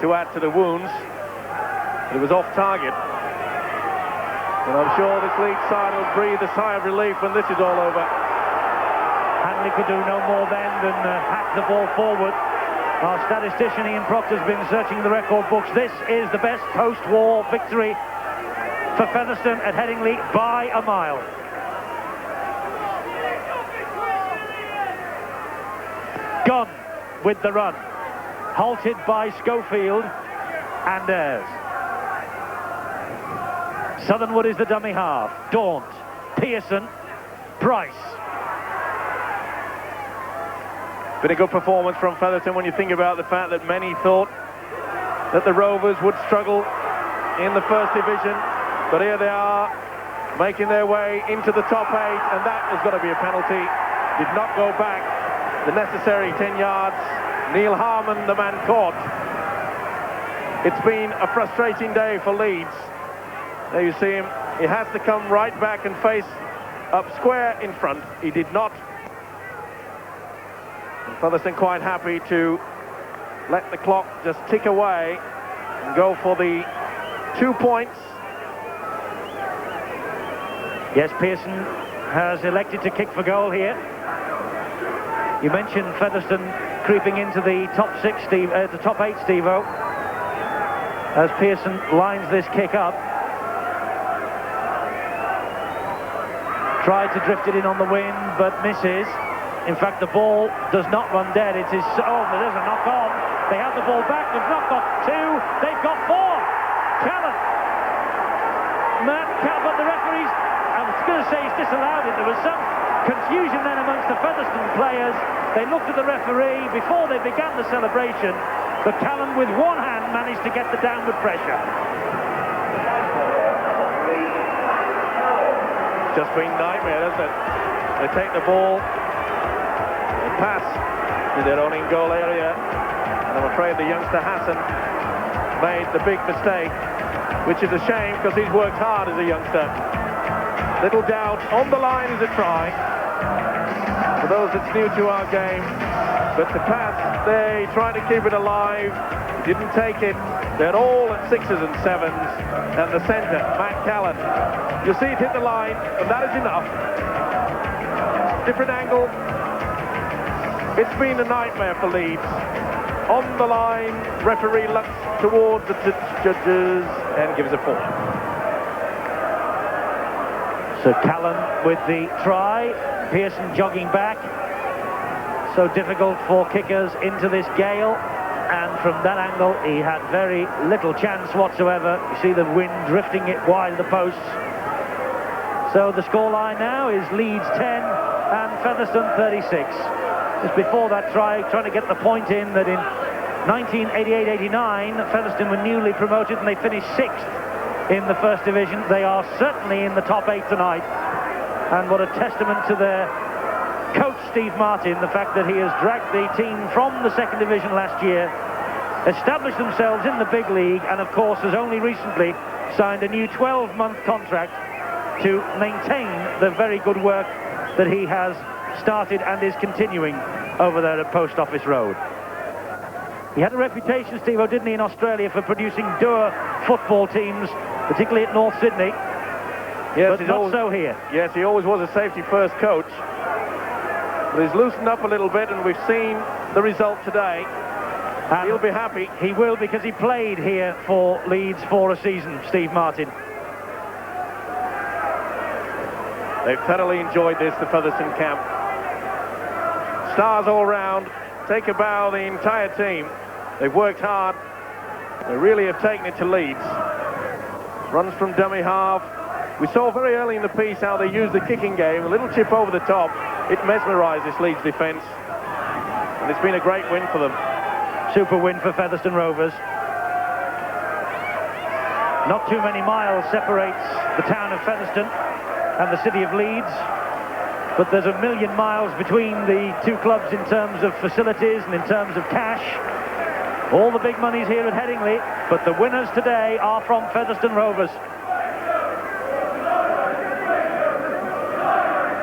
to add to the wounds. It was off target. And I'm sure this Leeds side will breathe a sigh of relief when this is all over. Hanley could do no more then than hack the ball forward. Our statistician Ian Proctor's been searching the record books. This is the best post-war victory for Featherstone at Headingley by a mile. Gunn with the run, halted by Schofield and Ayres. Southernwood is the dummy half. Daunt, Pearson, Price. Been a good performance from Featherstone when you think about the fact that many thought that the Rovers would struggle in the first division, but here they are making their way into the top 8, and that has got to be a penalty. Did not go back the necessary 10 yards. Neil Harmon, the man caught. It's been a frustrating day for Leeds. There you see him. He has to come right back and face up square in front. He did not. And Featherstone quite happy to let the clock just tick away and go for the 2 points. Yes, Pearson has elected to kick for goal here. You mentioned Featherstone creeping into the top 6, Steve, the top 8, Steve-O, as Pearson lines this kick up. Tried to drift it in on the wing, but misses. In fact, the ball does not run dead. It is... Oh, there's a knock on. They have the ball back. They've not got 2. They've got 4. Callan. But the referees... I was going to say he's disallowed it. There was some confusion then amongst the Featherstone players. They looked at the referee before they began the celebration. But Callan, with one hand, managed to get the downward pressure. Just been nightmare, isn't it? They take the ball, they pass in their own in-goal area, and I'm afraid the youngster Hassan made the big mistake, which is a shame because he's worked hard as a youngster. Little doubt, on the line is a try for those that's new to our game, but the pass, they tried to keep it alive, didn't take it. They're all at 6s and 7s, and the centre, Matt Callan. You see it hit the line, and that is enough. Different angle. It's been a nightmare for Leeds. On the line, referee looks towards the judges and gives a point. So Callan with the try, Pearson jogging back. So difficult for kickers into this gale. And from that angle, he had very little chance whatsoever. You see the wind drifting it wide of the posts. So the scoreline now is Leeds 10 and Featherstone 36. Just before that try, trying to get the point in that in 1988-89, Featherstone were newly promoted and they finished 6th in the first division. They are certainly in the top 8 tonight. And what a testament to their coach, Steve Martin, the fact that he has dragged the team from the second division last year, established themselves in the big league, and of course has only recently signed a new 12-month contract to maintain the very good work that he has started and is continuing over there at Post Office Road. He had a reputation, Steve-O, didn't he, in Australia for producing dour football teams, particularly at North Sydney. Yes, but not so here. Yes, he always was a safety-first coach. But he's loosened up a little bit, and we've seen the result today. And he'll be happy. He will, because he played here for Leeds for a season, Steve Martin. They've thoroughly enjoyed this, the Featherstone camp. Stars all round. Take a bow, the entire team. They've worked hard. They really have taken it to Leeds. Runs from dummy half. We saw very early in the piece how they used the kicking game. A little chip over the top. It mesmerised this Leeds defence. And it's been a great win for them. Super win for Featherstone Rovers. Not too many miles separates the town of Featherstone and the city of Leeds, but there's a million miles between the two clubs in terms of facilities and in terms of cash. All the big money's here at Headingley, but the winners today are from Featherstone Rovers.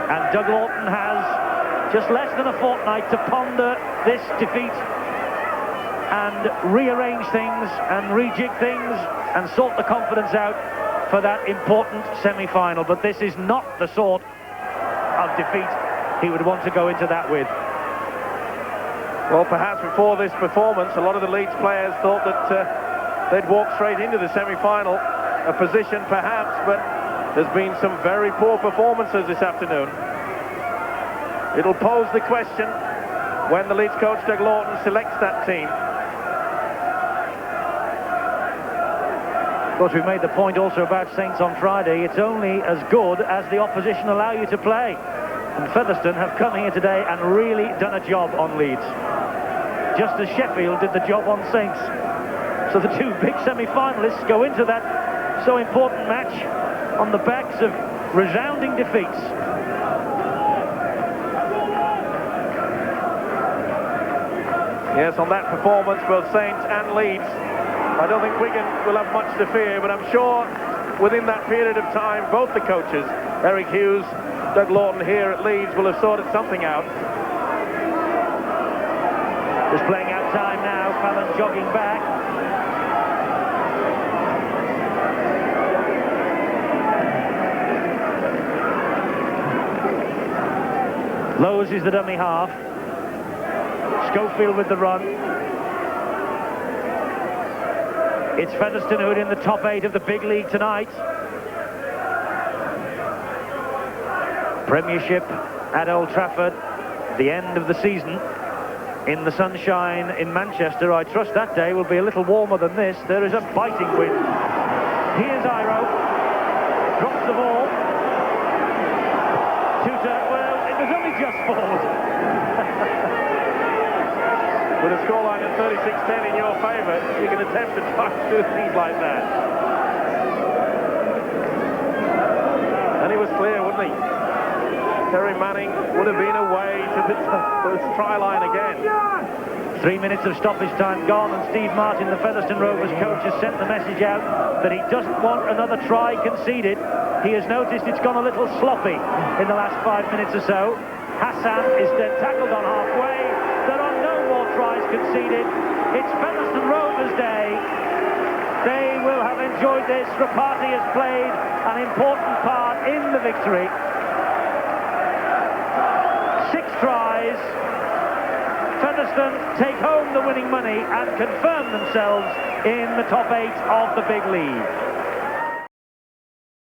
And Doug Lawton has just less than a fortnight to ponder this defeat and rearrange things and rejig things and sort the confidence out for that important semi-final. But this is not the sort of defeat he would want to go into that with. Well, perhaps before this performance, a lot of the Leeds players thought that they'd walk straight into the semi-final, a position perhaps, but there's been some very poor performances this afternoon. It'll pose the question when the Leeds coach Doug Lawton selects that team. Of course, we made the point also about Saints on Friday. It's only as good as the opposition allow you to play. And Featherstone have come here today and really done a job on Leeds, just as Sheffield did the job on Saints. So the two big semi-finalists go into that so important match on the backs of resounding defeats. Yes, on that performance, both Saints and Leeds, I don't think Wigan will have much to fear, but I'm sure within that period of time, both the coaches, Eric Hughes, Doug Lawton here at Leeds, will have sorted something out. Just playing out time now, Fallon jogging back. Lowe's is the dummy half. Schofield with the run. It's Featherstone who are in the top 8 of the big league tonight. Premiership at Old Trafford, the end of the season. In the sunshine in Manchester, I trust that day will be a little warmer than this. There is a biting wind. Here's Iro. Drops the ball. Tutor, well, it was only just balled. With a scoreline of 36-10 in your favour, you can attempt to try to do things like that. And he was clear, wouldn't he? Terry Manning would have been away to the try line again. 3 minutes of stoppage time gone, and Steve Martin, the Featherstone Rovers coach, has sent the message out that he doesn't want another try conceded. He has noticed it's gone a little sloppy in the last 5 minutes or so. Hassan is then tackled on halfway. There are no more tries conceded. It's Featherstone Rovers Day. They will have enjoyed this. Rapati has played an important part in the victory. 6 tries. Featherstone take home the winning money and confirm themselves in the top 8 of the big league.